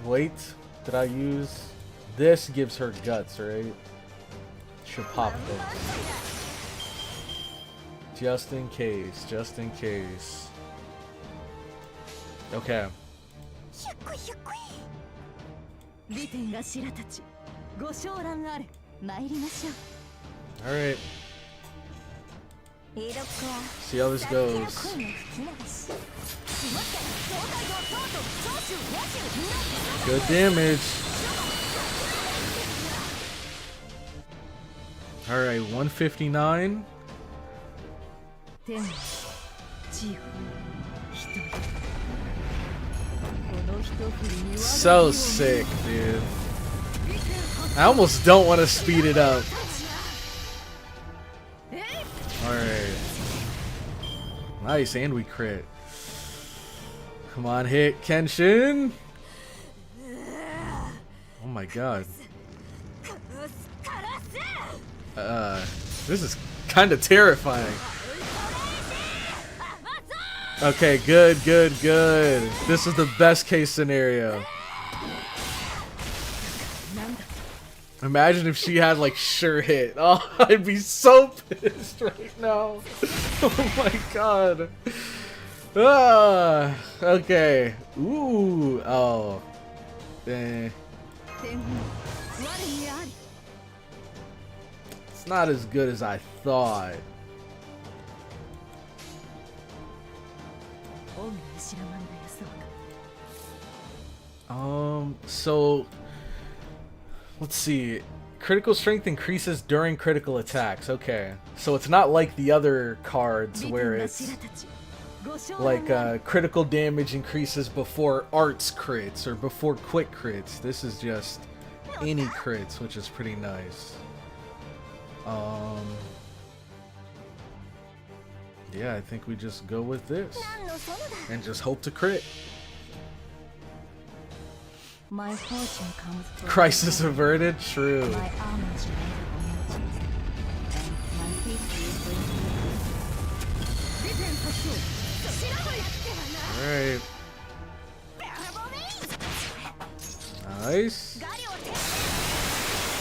Wait, did I use this? Gives her guts, right? Should pop this. Just in case, just in case. Okay. Alright. See how this goes. Good damage. Alright, 159. So sick, dude. I almost don't want to speed it up. Alright. Nice, and we crit. Come on, hit Kenshin. Oh my god. This is kind of terrifying. Okay, good. This is the best case scenario. Imagine if she had like sure hit. Oh, I'd be so pissed right now. Oh my god. Okay. Ooh. Oh. It's not as good as I thought. So let's see. Critical strength increases during critical attacks. Okay. So it's not like the other cards where it's like critical damage increases before arts crits or before quick crits. This is just any crits, which is pretty nice. Yeah, I think we just go with this and just hope to crit. My fortune comes from Crisis averted? True. my armor's and my history Alright. Nice.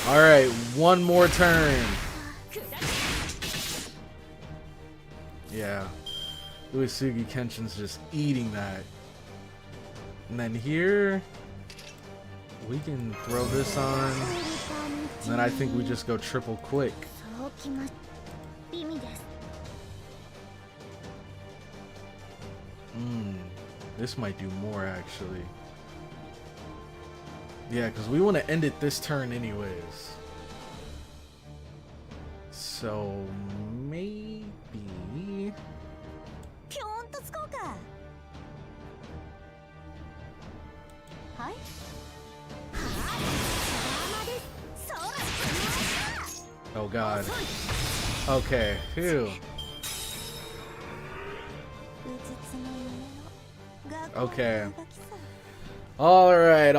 Alright, one more turn. Yeah. Uesugi Kenshin's just eating that. And then here we can throw this on. And then I think we just go triple quick. This might do more, actually. Yeah, because we want to end it this turn anyways. So, maybe... ピョーンとつこうか。はい。Oh god. Okay, phew. Okay. Alright.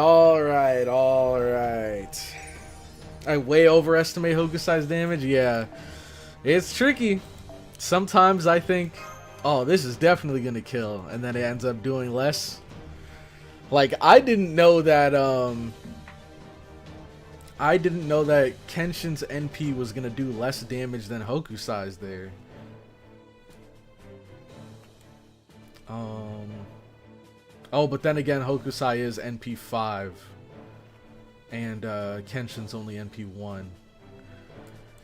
I way overestimate Hokusai's damage? Yeah. It's tricky. Sometimes I think, oh, this is definitely gonna kill, and then it ends up doing less. Like, I didn't know that Kenshin's NP was gonna do less damage than Hokusai's there. Oh, but then again, Hokusai is NP 5, and Kenshin's only NP 1.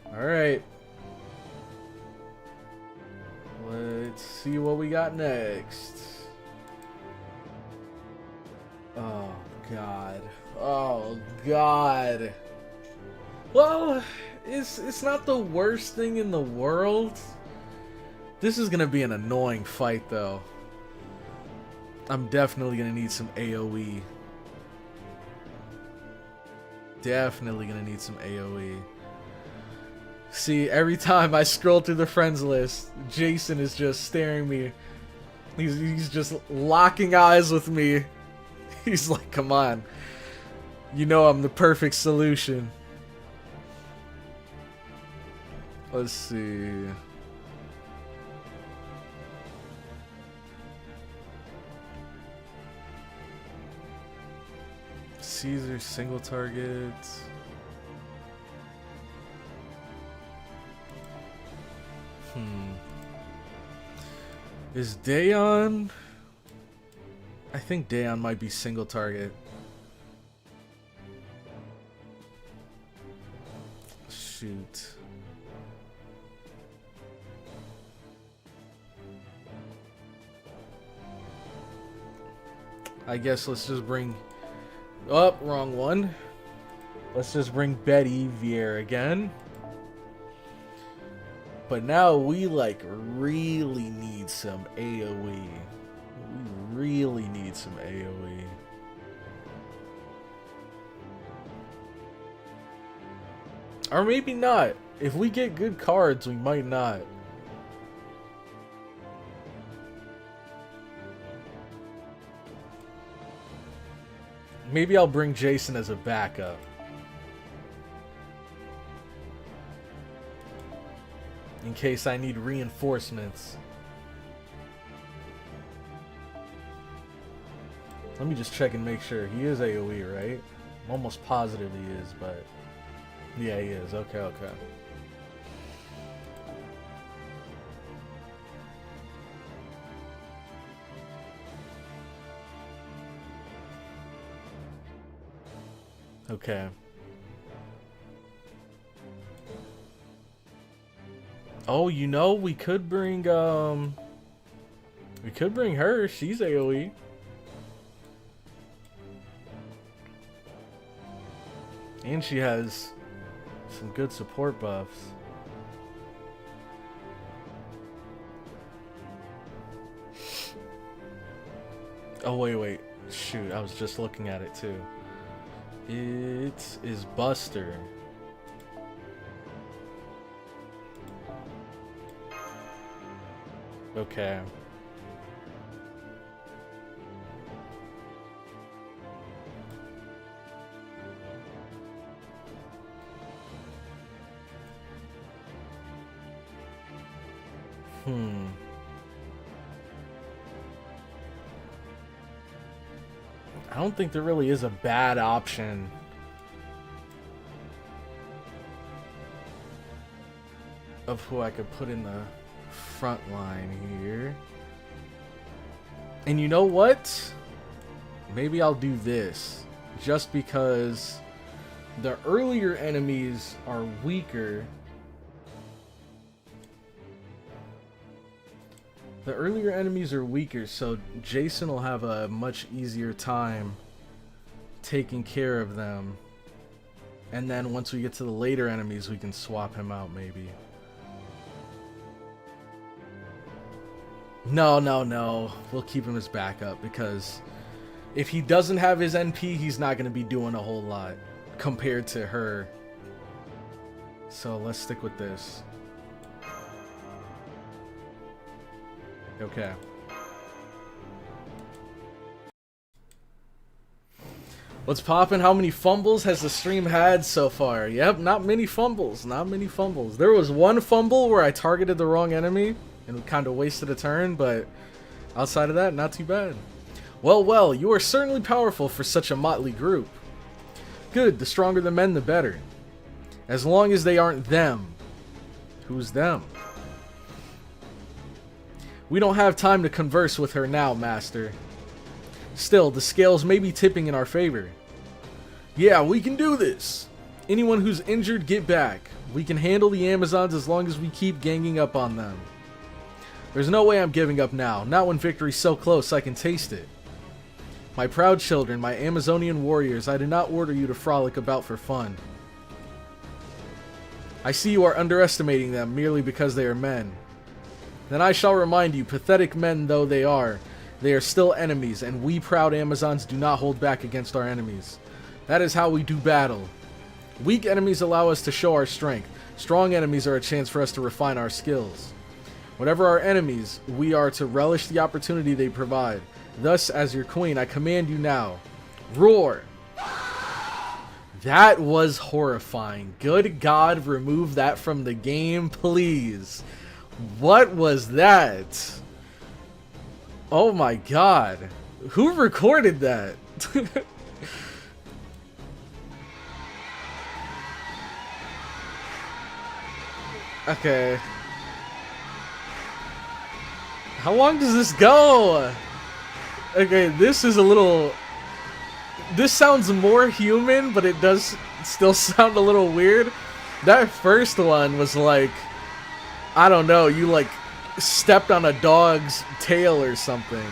All right, let's see what we got next. Oh god. Oh god. Well, it's not the worst thing in the world. This is gonna be an annoying fight though. I'm definitely gonna need some AoE. Definitely gonna need some AoE. See, every time I scroll through the friends list, Jason is just staring me. He's just locking eyes with me. He's like, come on. You know I'm the perfect solution. Let's see. Caesar single target. Is Daeon? I think Daeon might be single target. Shoot. I guess let's just bring... Oh, wrong one. Let's just bring Betty Vier again. But now we like really need some AoE. We really need some AoE. Or maybe not. If we get good cards, we might not. Maybe I'll bring Jason as a backup. In case I need reinforcements. Let me just check and make sure. He is AoE, right? I'm almost positive he is, but... Yeah, he is. Okay, okay. Okay. Oh, you know, we could bring her. She's AoE. And she has some good support buffs. Oh, wait. Shoot, I was just looking at it too. It is Buster. Okay. I don't think there really is a bad option. Of who I could put in the front line here. And you know what? Maybe I'll do this. Just because the earlier enemies are weaker. The earlier enemies are weaker, so Jason will have a much easier time taking care of them. And then once we get to the later enemies, we can swap him out, maybe. No, no, no. We'll keep him as backup, because if he doesn't have his NP, he's not going to be doing a whole lot compared to her. So let's stick with this. Okay. What's poppin'? How many fumbles has the stream had so far? Yep, not many fumbles. Not many fumbles. There was one fumble where I targeted the wrong enemy and we kind of wasted a turn, but outside of that, not too bad. Well, well, you are certainly powerful for such a motley group. Good, the stronger the men, the better. As long as they aren't them. Who's them? We don't have time to converse with her now, Master. Still, the scales may be tipping in our favor. Yeah, we can do this. Anyone who's injured, get back. We can handle the Amazons as long as we keep ganging up on them. There's no way I'm giving up now, not when victory's so close I can taste it. My proud children, my Amazonian warriors, I did not order you to frolic about for fun. I see you are underestimating them merely because they are men. Then I shall remind you, pathetic men though they are still enemies, and we proud Amazons do not hold back against our enemies. That is how we do battle. Weak enemies allow us to show our strength. Strong enemies are a chance for us to refine our skills. Whatever our enemies, we are to relish the opportunity they provide. Thus, as your queen, I command you now. Roar! That was horrifying. Good God, remove that from the game, please. What was that? Oh my God. Who recorded that? Okay. How long does this go? Okay, this is a little... This sounds more human, but it does still sound a little weird. That first one was like... I don't know, you like stepped on a dog's tail or something.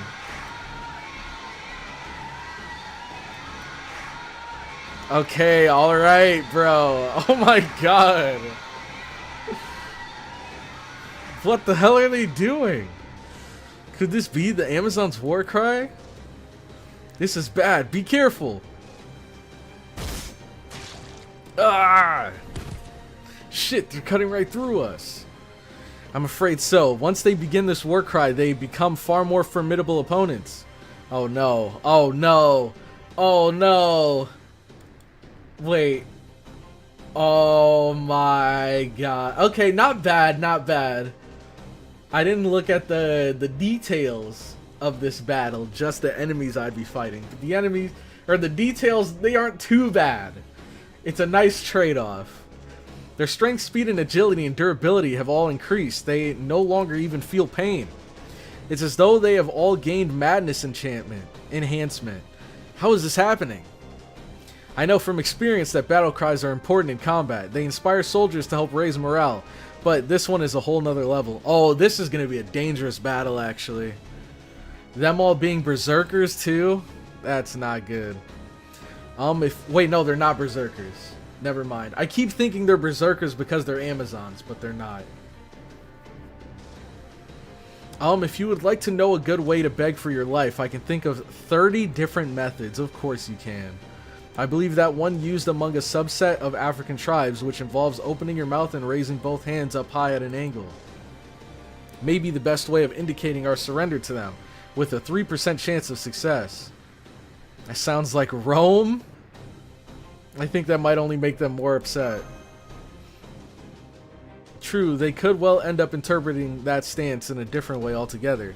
Okay, alright, bro. Oh my God. What the hell are they doing? Could this be the Amazon's war cry? This is bad. Be careful. Ah! Shit, they're cutting right through us. I'm afraid so. Once they begin this war cry, they become far more formidable opponents. Oh no. Oh no. Oh no. Wait. Oh my God. Okay, not bad, not bad. I didn't look at the details of this battle, just the enemies I'd be fighting. The enemies, or the details, they aren't too bad. It's a nice trade-off. Their strength, speed, and agility and durability have all increased. They no longer even feel pain. It's as though they have all gained madness enhancement. How is this happening? I know from experience that battle cries are important in combat. They inspire soldiers to help raise morale. But this one is a whole nother level. Oh, this is going to be a dangerous battle, actually. Them all being berserkers, too? That's not good. Wait, no, they're not berserkers. Never mind. I keep thinking they're berserkers because they're Amazons, but they're not. If you would like to know a good way to beg for your life, I can think of 30 different methods. Of course you can. I believe that one used among a subset of African tribes, which involves opening your mouth and raising both hands up high at an angle, may be the best way of indicating our surrender to them, with a 3% chance of success. That sounds like Rome. I think that might only make them more upset. True, they could well end up interpreting that stance in a different way altogether.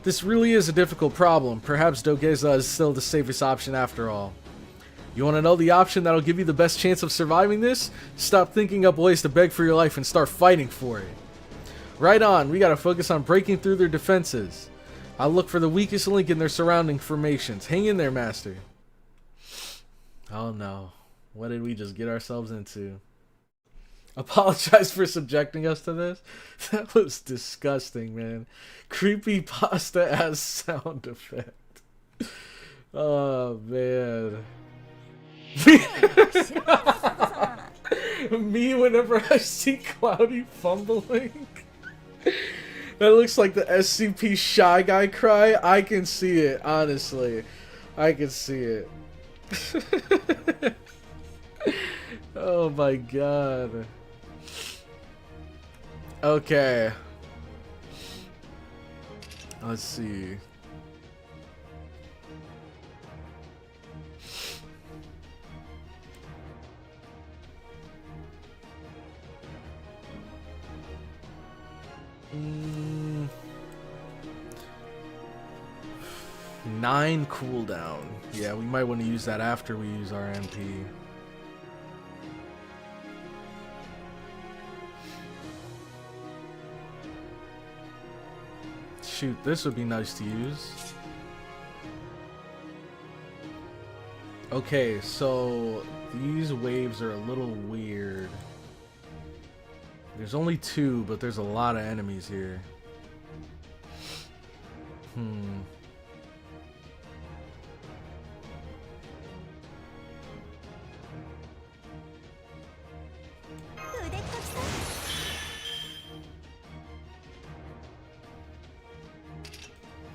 This really is a difficult problem. Perhaps Dogeza is still the safest option after all. You want to know the option that'll give you the best chance of surviving this? Stop thinking up ways to beg for your life and start fighting for it. Right on, we gotta focus on breaking through their defenses. I'll look for the weakest link in their surrounding formations. Hang in there, Master. Oh no. What did we just get ourselves into? Apologize for subjecting us to this. That was disgusting, man. Creepy pasta as sound effect. Oh man. Me whenever I see Cloudy fumbling. That looks like the SCP Shy Guy cry. I can see it, honestly. I can see it. Oh my god. Okay. Let's see. Mm, 9 cooldown. Yeah, we might want to use that after we use our MP. Shoot, this would be nice to use. Okay, so these waves are a little weird. There's only 2, but there's a lot of enemies here.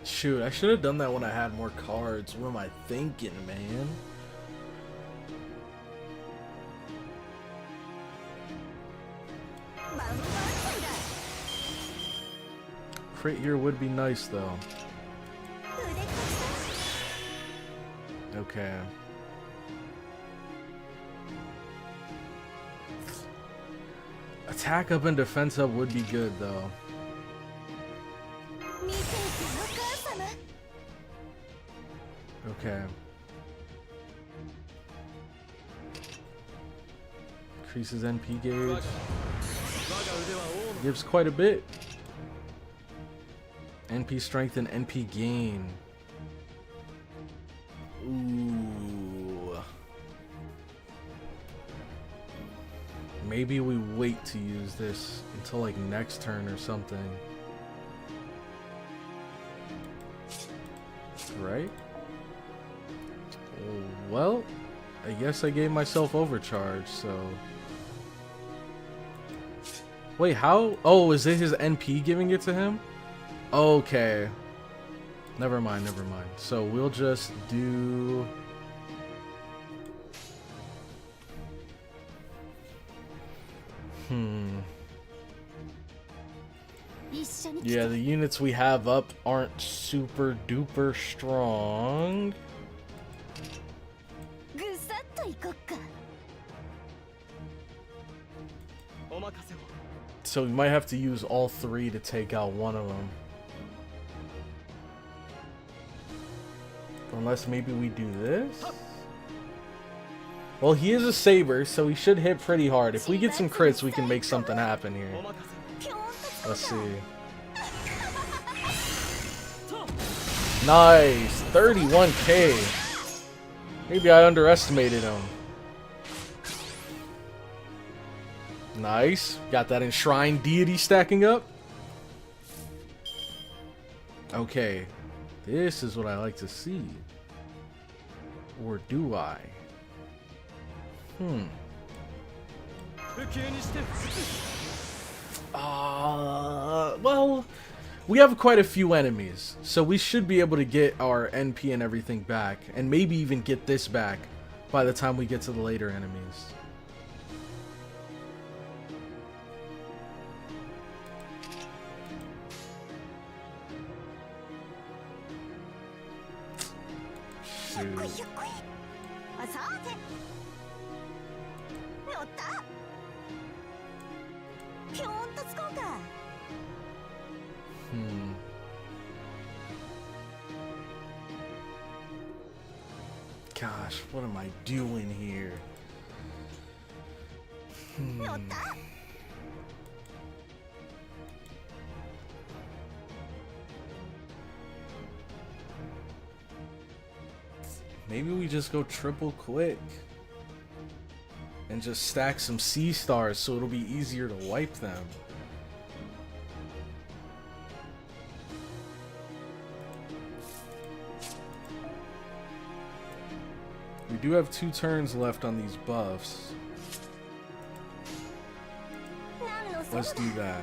Shoot, I should have done that when I had more cards. What am I thinking, man? Crit here would be nice, though. Okay. Attack up and defense up would be good, though. Okay. Increases NP gauge. Gives quite a bit. NP strength and NP gain. Ooh. Maybe we wait to use this until like next turn or something. Right? Well, I guess I gave myself overcharge, so... Wait, how? Oh, is it his NP giving it to him? Okay. Never mind, never mind. So we'll just do... Yeah, the units we have up aren't super duper strong. So we might have to use all 3 to take out one of them. Unless maybe we do this? Well, he is a saber, so he should hit pretty hard. If we get some crits, we can make something happen here. Let's see. Nice! 31k! Maybe I underestimated him. Nice. Got that enshrined deity stacking up. Okay. This is what I like to see. Or do I? Well, we have quite a few enemies, so we should be able to get our NP and everything back, and maybe even get this back by the time we get to the later enemies. Shoot. Gosh, what am I doing here? Maybe we just go triple quick and just stack some sea stars so it'll be easier to wipe them. We do have 2 turns left on these buffs. Let's do that.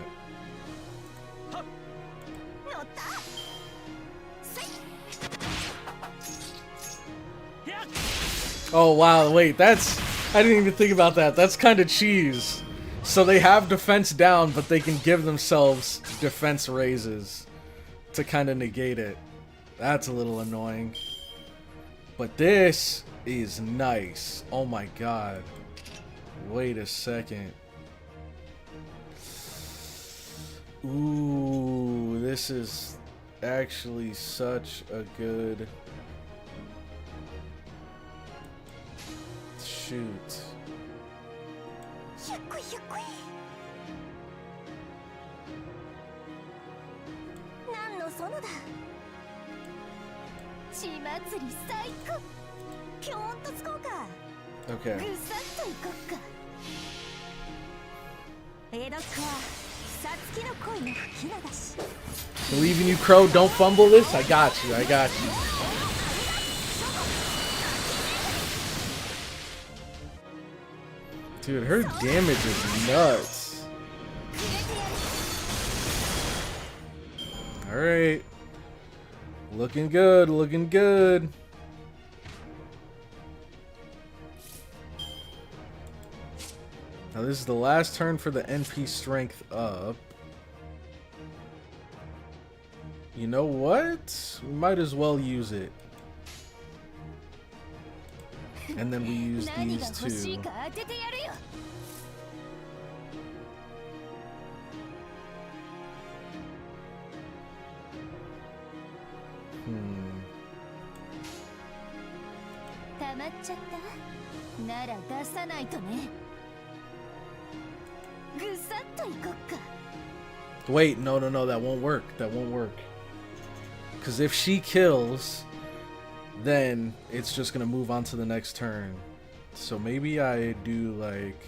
Oh wow, wait, that's... I didn't even think about that. That's kind of cheese. So they have defense down, but they can give themselves defense raises to kind of negate it. That's a little annoying. But this is nice. Oh my god. Wait a second. Ooh, this is actually such a good... Shoot. Okay. Believe in you, Crow. Don't fumble this. I got you. I got you. Dude, her damage is nuts. Alright. Looking good, looking good. Now this is the last turn for the NP strength up. You know what? We might as well use it. And then we use these 2. Wait, no, that won't work. That won't work. Because if she kills, then it's just gonna move on to the next turn. So maybe I do like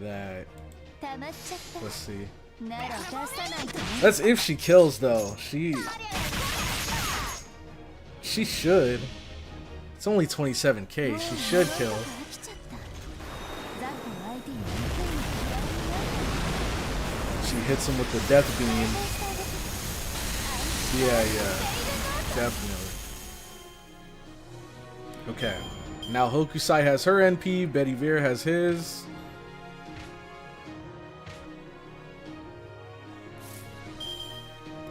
that. Let's see. That's if she kills though. She should. It's only 27k. She should kill. She hits him with the death beam. Yeah, definitely. Okay. Now Hokusai has her NP. Betty Veer has his.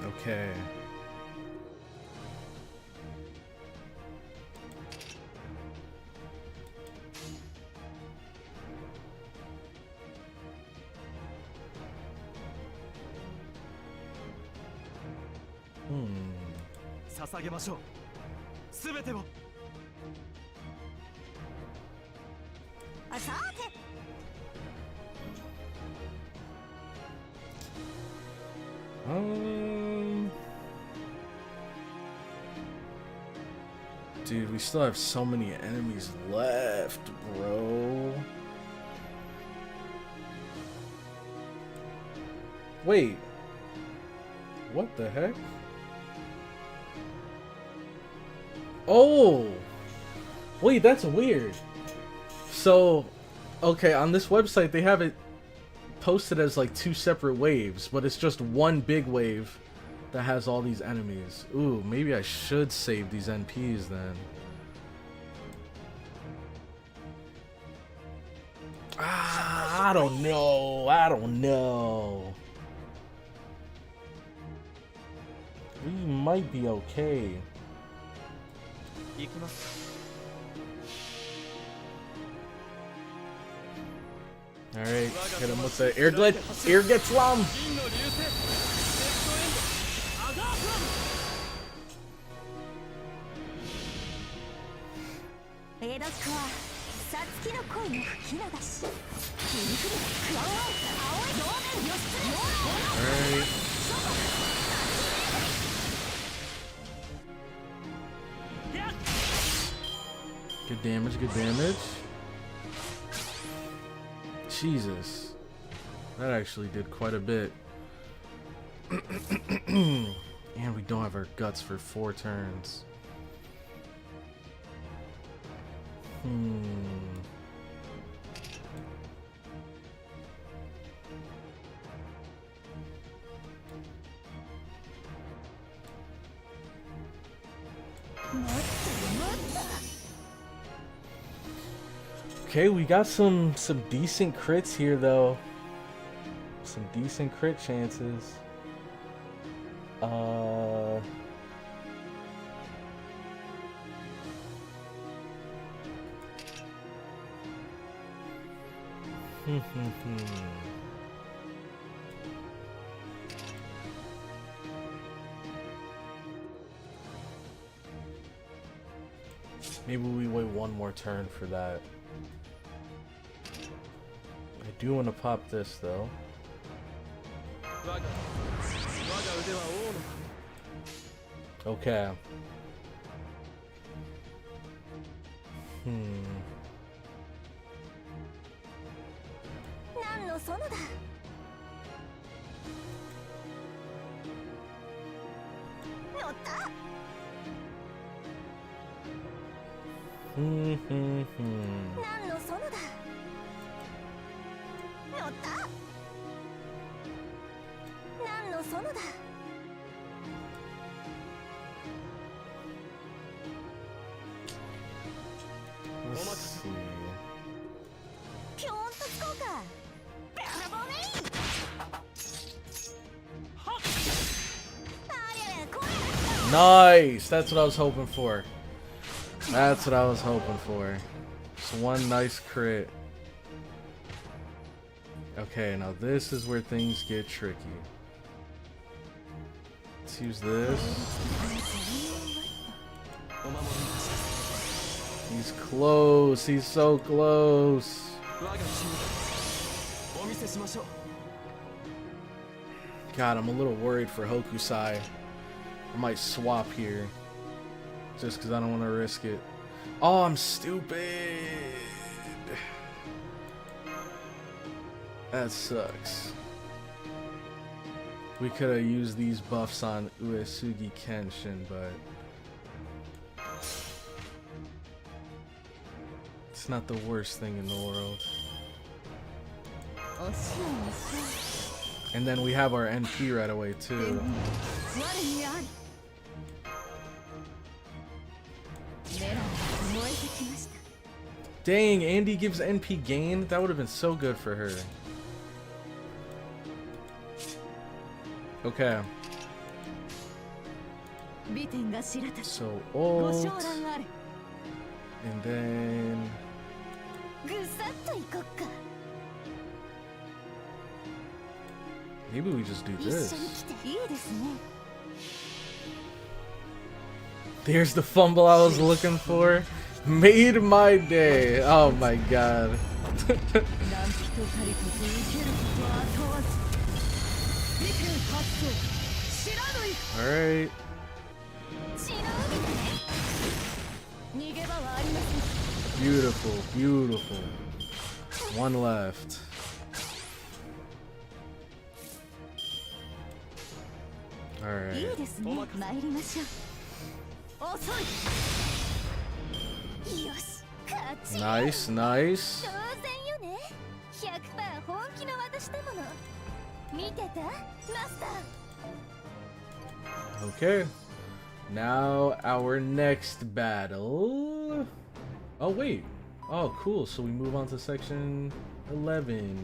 Okay. Dude, we still have so many enemies left, bro. Wait. What the heck? Oh! Wait, that's weird. So, okay, on this website they have it posted as like 2 separate waves, but it's just one big wave that has all these enemies. Ooh, maybe I should save these NPs then. I don't know. We might be okay. Alright, hit him with the air glitch. Air gets lump. Alright. Good damage, good damage. Jesus. That actually did quite a bit. And we don't have our guts for 4 turns. Okay, we got some decent crits here though. Some decent crit chances. Maybe we wait one more turn for that. I do want to pop this though. Okay. Let's see. Nice! That's what I was hoping for. That's what I was hoping for. Just one nice crit. Okay, now this is where things get tricky. Let's use this. He's close. He's so close. God, I'm a little worried for Hokusai. I might swap here. Just because I don't want to risk it. Oh, I'm stupid. That sucks. We could have used these buffs on Uesugi Kenshin, but it's not the worst thing in the world. And then we have our NP right away too. Dang, Andy gives NP gain? That would have been so good for her. Okay. So ult. And then maybe we just do this. There's the fumble I was looking for. Made my day. Oh my god. Alright. Beautiful, beautiful. One left. Alright. Nice, nice. Okay. Now our next battle. Oh wait. Oh cool. So we move on to section 11.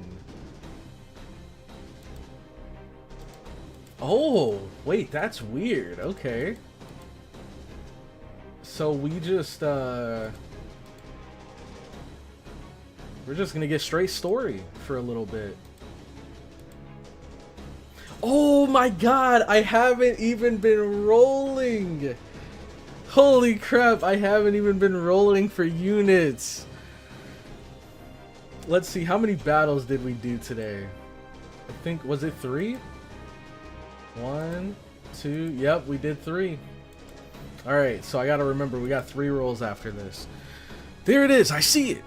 Oh wait, that's weird. Okay. So we just we're just gonna get straight story for a little bit. Oh my god, I haven't even been rolling. Holy crap, I haven't even been rolling for units. Let's see, how many battles did we do today? I think, was it 3? 1, 2, yep, we did 3. Alright, so I gotta remember, we got 3 rolls after this. There it is, I see it!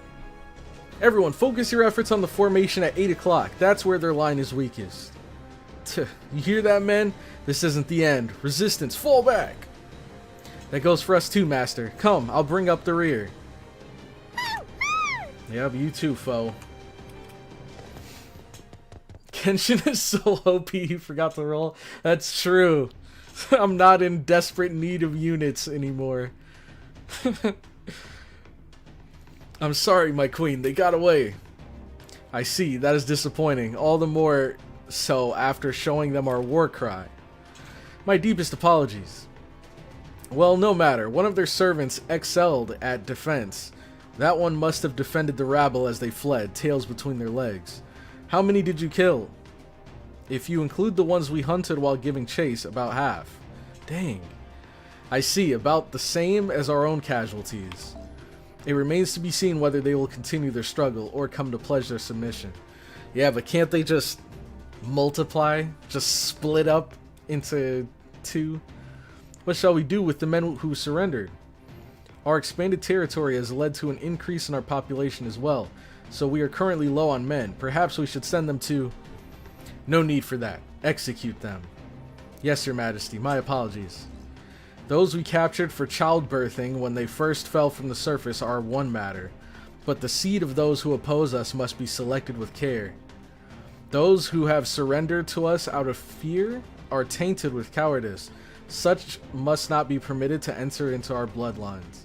Everyone, focus your efforts on the formation at 8 o'clock. That's where their line is weakest. You hear that, men? This isn't the end. Resistance, fall back! That goes for us too, Master. Come, I'll bring up the rear. Yep, you too, foe. Kenshin is so OP, he forgot to roll. That's true. I'm not in desperate need of units anymore. I'm sorry, my queen. They got away. I see. That is disappointing. All the more so after showing them our war cry. My deepest apologies. Well, no matter. One of their servants excelled at defense. That one must have defended the rabble as they fled, tails between their legs. How many did you kill? If you include the ones we hunted while giving chase, about half. Dang. I see. About the same as our own casualties. It remains to be seen whether they will continue their struggle or come to pledge their submission. Yeah, but can't they just multiply? Just split up into two? What shall we do with the men who surrendered? Our expanded territory has led to an increase in our population as well, so we are currently low on men. Perhaps we should send them to... No need for that. Execute them. Yes, Your Majesty. My apologies. Those we captured for childbirthing when they first fell from the surface are one matter, but the seed of those who oppose us must be selected with care. Those who have surrendered to us out of fear are tainted with cowardice. Such must not be permitted to enter into our bloodlines.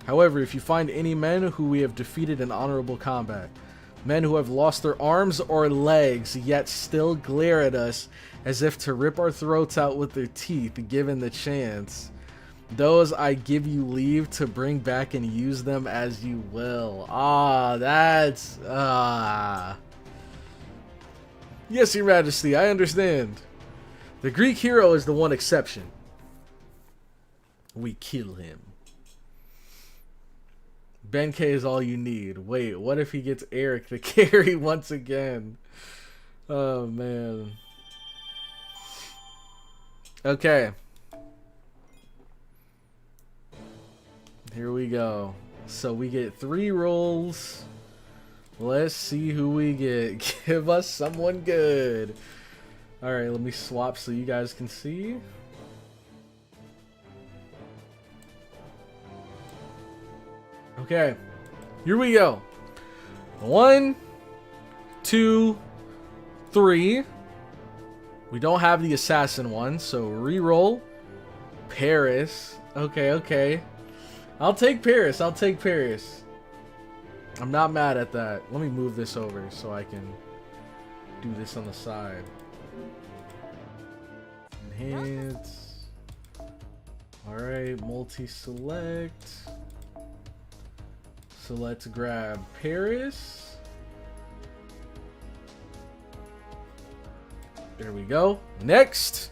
However, if you find any men who we have defeated in honorable combat, men who have lost their arms or legs yet still glare at us as if to rip our throats out with their teeth given the chance, those I give you leave to bring back and use them as you will. Yes, Your Majesty, I understand. The Greek hero is the one exception. We kill him. Benkei is all you need. Wait, what if he gets Eric to carry once again? Oh, man. Okay. Here we go. So we get 3 rolls. Let's see who we get. Give us someone good. Alright, let me swap so you guys can see. Okay, here we go. 1, 2, 3. We don't have the assassin one, so reroll. Paris. Okay. I'll take Paris. I'm not mad at that. Let me move this over so I can do this on the side. Enhance. Alright, multi-select. So let's grab Paris. There we go. Next.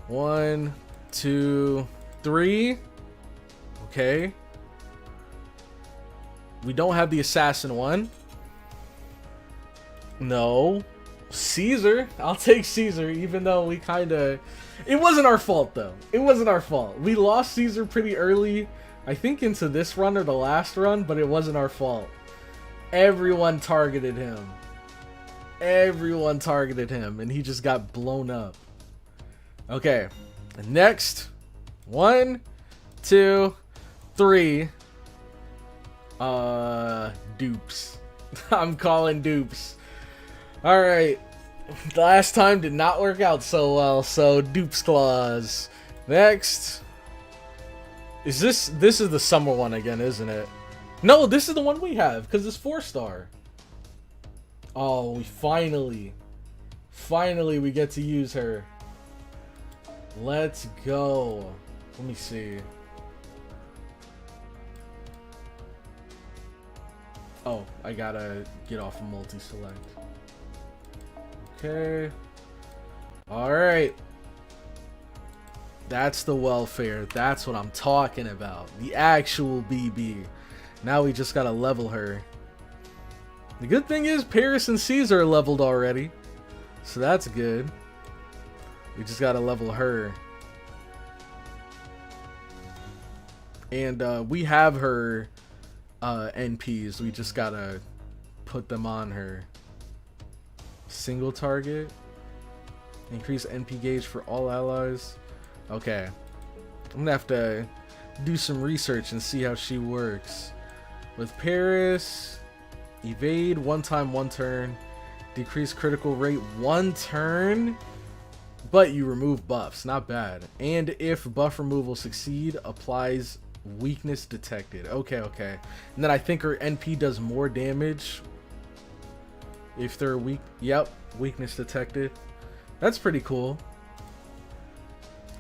1, 2, 3. Okay. We don't have the assassin one. No. Caesar. I'll take Caesar, even though we kind of... It wasn't our fault, though. It wasn't our fault. We lost Caesar pretty early, I think into this run or the last run, but it wasn't our fault. Everyone targeted him. And he just got blown up. Okay. Next. 1, 2, 3. Dupes. I'm calling dupes. Alright. Last time did not work out so well, so dupes clause. Next. This is the summer one again, isn't it? No, this is the one we have, because it's 4-star. Oh, we finally we get to use her. Let's go. Let me see. Oh, I gotta get off of multi-select. Okay. Alright. That's the welfare. That's what I'm talking about. The actual BB. Now we just gotta level her. The good thing is Paris and Caesar are leveled already. So that's good. We just gotta level her. And we have her NPs. We just gotta put them on her. Single target. Increase NP gauge for all allies. Okay. I'm gonna have to do some research and see how she works. With Paris, evade 1 time 1 turn. Decrease critical rate 1 turn. But you remove buffs. Not bad. And if buff removal succeed, applies weakness detected. Okay, okay. And then I think her NP does more damage if they're weak. Yep, weakness detected. That's pretty cool.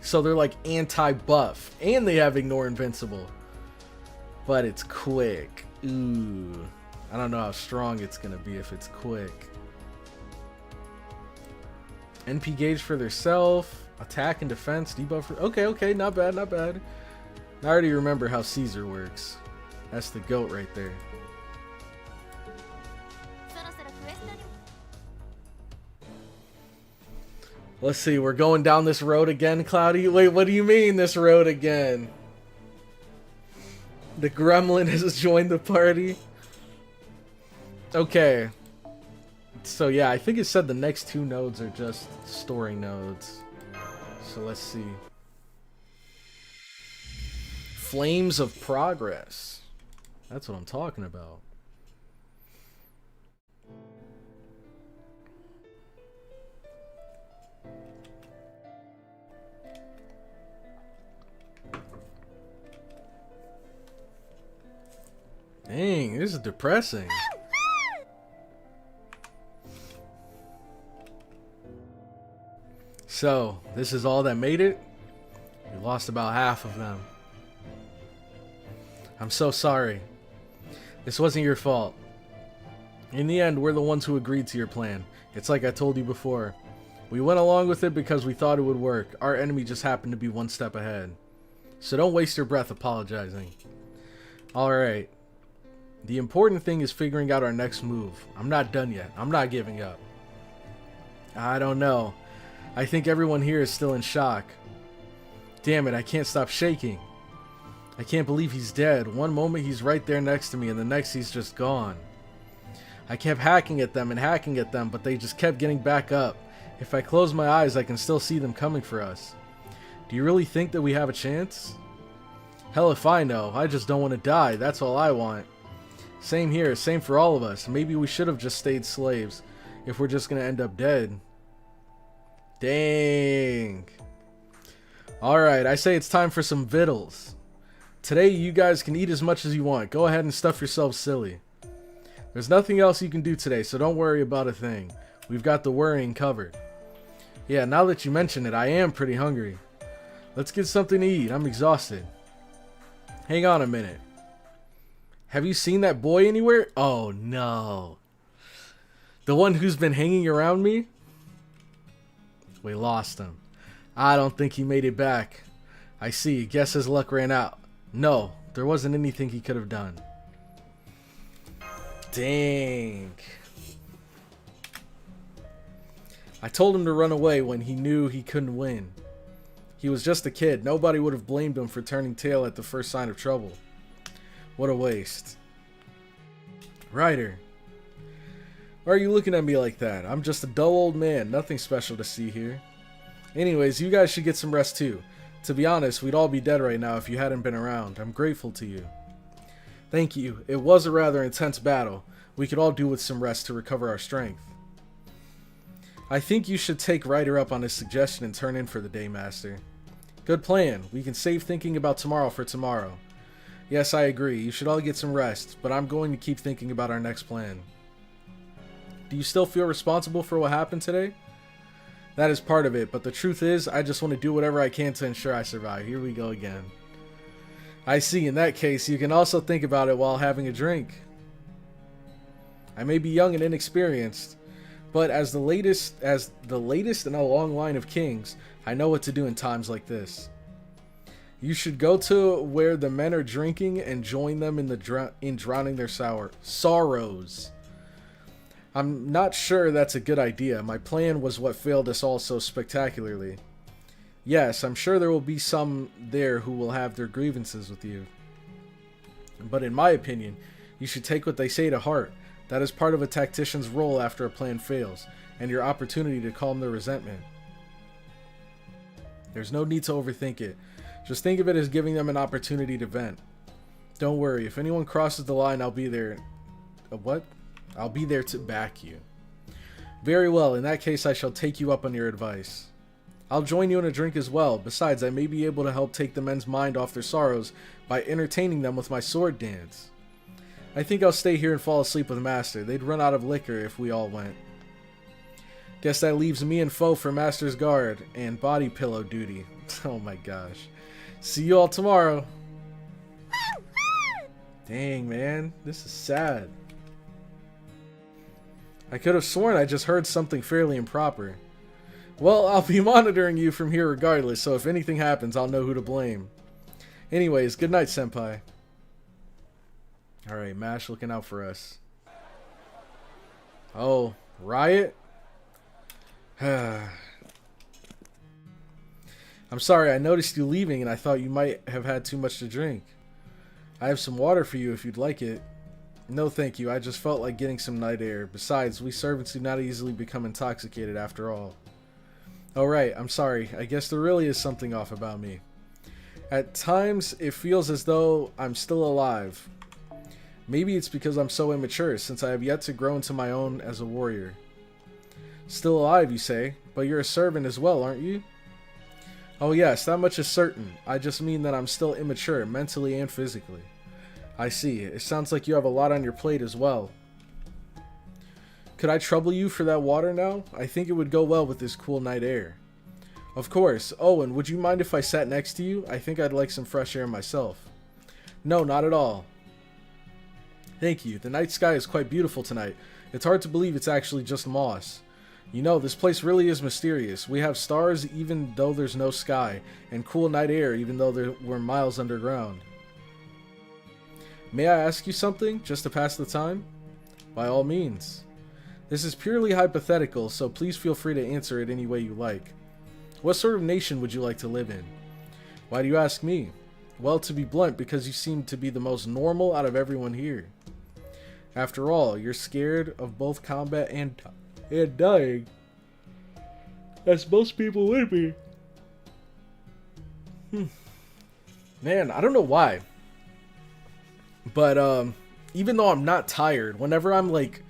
So they're like anti-buff, and they have ignore invincible, but it's quick. Ooh, I don't know how strong it's gonna be if it's quick. NP gauge for their self, attack and defense, debuff. Okay, okay, not bad, not bad. I already remember how Caesar works. That's the goat right there. Let's see, we're going down this road again, Cloudy. Wait, what do you mean this road again? The gremlin has joined the party. Okay. So yeah, I think it said the next 2 nodes are just story nodes. So let's see. Flames of Progress. That's what I'm talking about. Dang, this is depressing. So, this is all that made it? We lost about half of them. I'm so sorry. This wasn't your fault. In the end, we're the ones who agreed to your plan. It's like I told you before. We went along with it because we thought it would work. Our enemy just happened to be 1 step ahead. So don't waste your breath apologizing. Alright. The important thing is figuring out our next move. I'm not done yet. I'm not giving up. I don't know. I think everyone here is still in shock. Damn it, I can't stop shaking. I can't believe he's dead. One moment he's right there next to me, and the next he's just gone. I kept hacking at them and hacking at them, but they just kept getting back up. If I close my eyes, I can still see them coming for us. Do you really think that we have a chance? Hell if I know. I just don't want to die. That's all I want. Same here. Same for all of us. Maybe we should have just stayed slaves if we're just going to end up dead. Dang. Alright, I say it's time for some vittles. Today, you guys can eat as much as you want. Go ahead and stuff yourselves silly. There's nothing else you can do today, so don't worry about a thing. We've got the worrying covered. Yeah, now that you mention it, I am pretty hungry. Let's get something to eat. I'm exhausted. Hang on a minute. Have you seen that boy anywhere? Oh, no. The one who's been hanging around me? We lost him. I don't think he made it back. I see. Guess his luck ran out. No, there wasn't anything he could have done. Dang. I told him to run away when he knew he couldn't win. He was just a kid. Nobody would have blamed him for turning tail at the first sign of trouble. What a waste. Ryder. Why are you looking at me like that? I'm just a dull old man. Nothing special to see here. Anyways, you guys should get some rest too. To be honest, we'd all be dead right now if you hadn't been around. I'm grateful to you. Thank you. It was a rather intense battle. We could all do with some rest to recover our strength. I think you should take Ryder up on his suggestion and turn in for the day, Master. Good plan. We can save thinking about tomorrow for tomorrow. Yes, I agree. You should all get some rest, but I'm going to keep thinking about our next plan. Do you still feel responsible for what happened today? That is part of it, but the truth is, I just want to do whatever I can to ensure I survive. Here we go again. I see. In that case, you can also think about it while having a drink. I may be young and inexperienced, but as the latest in a long line of kings, I know what to do in times like this. You should go to where the men are drinking and join them in drowning their sorrows. I'm not sure that's a good idea. My plan was what failed us all so spectacularly. Yes, I'm sure there will be some there who will have their grievances with you. But in my opinion, You should take what they say to heart. That is part of a tactician's role after a plan fails, and your opportunity to calm their resentment. There's no need to overthink it. Just think of it as giving them an opportunity to vent. Don't worry, if anyone crosses the line, I'll be there. What? I'll be there to back you. Very well, in that case I shall take you up on your advice. I'll join you in a drink as well. Besides, I may be able to help take the men's mind off their sorrows by entertaining them with my sword dance. I think I'll stay here and fall asleep with Master. They'd run out of liquor if we all went. Guess that leaves me and Foe for Master's guard and body pillow duty. Oh my gosh. See you all tomorrow. Dang, man. This is sad. I could have sworn I just heard something fairly improper. Well, I'll be monitoring you from here regardless, so if anything happens, I'll know who to blame. Anyways, good night, Senpai. Alright, MASH looking out for us. Oh, Riot? I'm sorry, I noticed you leaving and I thought you might have had too much to drink. I have some water for you if you'd like it. No thank you, I just felt like getting some night air. Besides, we servants do not easily become intoxicated after all. Alright, I'm sorry, I guess there really is something off about me. At times, it feels as though I'm still alive. Maybe it's because I'm so immature, since I have yet to grow into my own as a warrior. Still alive, you say? But you're a servant as well, aren't you? Oh yes, that much is certain. I just mean that I'm still immature, mentally and physically. I see. It sounds like you have a lot on your plate as well. Could I trouble you for that water now? I think it would go well with this cool night air. Of course. Oh, and would you mind if I sat next to you? I think I'd like some fresh air myself. No, not at all. Thank you. The night sky is quite beautiful tonight. It's hard to believe it's actually just moss. You know, this place really is mysterious. We have stars even though there's no sky, and cool night air even though we're miles underground. May I ask you something, just to pass the time? By all means. This is purely hypothetical, so please feel free to answer it any way you like. What sort of nation would you like to live in? Why do you ask me? Well, to be blunt, because you seem to be the most normal out of everyone here. After all, you're scared of both combat and dying. As most people would be. Man, I don't know why. But, even though I'm not tired, whenever I'm, like,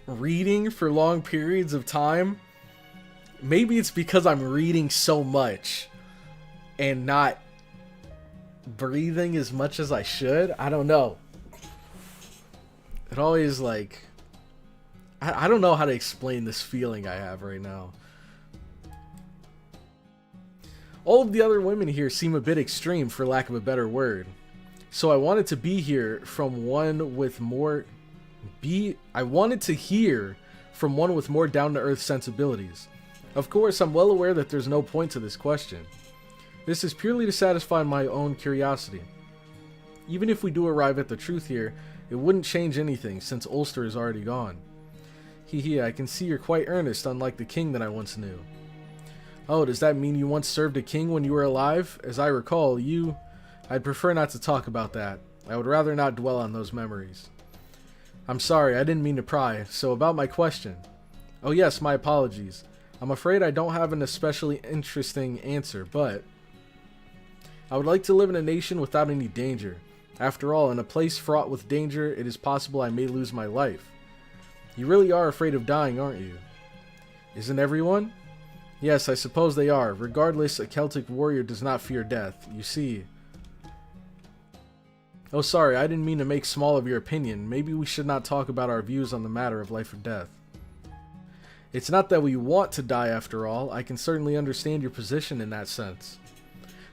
reading for long periods of time, maybe it's because I'm reading so much and not breathing as much as I should. I don't know. It always, like, I don't know how to explain this feeling I have right now. All of the other women here seem a bit extreme, for lack of a better word. So I wanted to be here from one with more... I wanted to hear from one with more down-to-earth sensibilities. Of course, I'm well aware that there's no point to this question. This is purely to satisfy my own curiosity. Even if we do arrive at the truth here, it wouldn't change anything, since Ulster is already gone. Hee, I can see you're quite earnest, unlike the king that I once knew. Oh, does that mean you once served a king when you were alive? As I recall, I'd prefer not to talk about that. I would rather not dwell on those memories. I'm sorry, I didn't mean to pry. So about my question. Oh yes, my apologies. I'm afraid I don't have an especially interesting answer, but I would like to live in a nation without any danger. After all, in a place fraught with danger, it is possible I may lose my life. You really are afraid of dying, aren't you? Isn't everyone? Yes, I suppose they are. Regardless, a Celtic warrior does not fear death. You see... Oh, sorry, I didn't mean to make small of your opinion. Maybe we should not talk about our views on the matter of life or death. It's not that we want to die after all. I can certainly understand your position in that sense.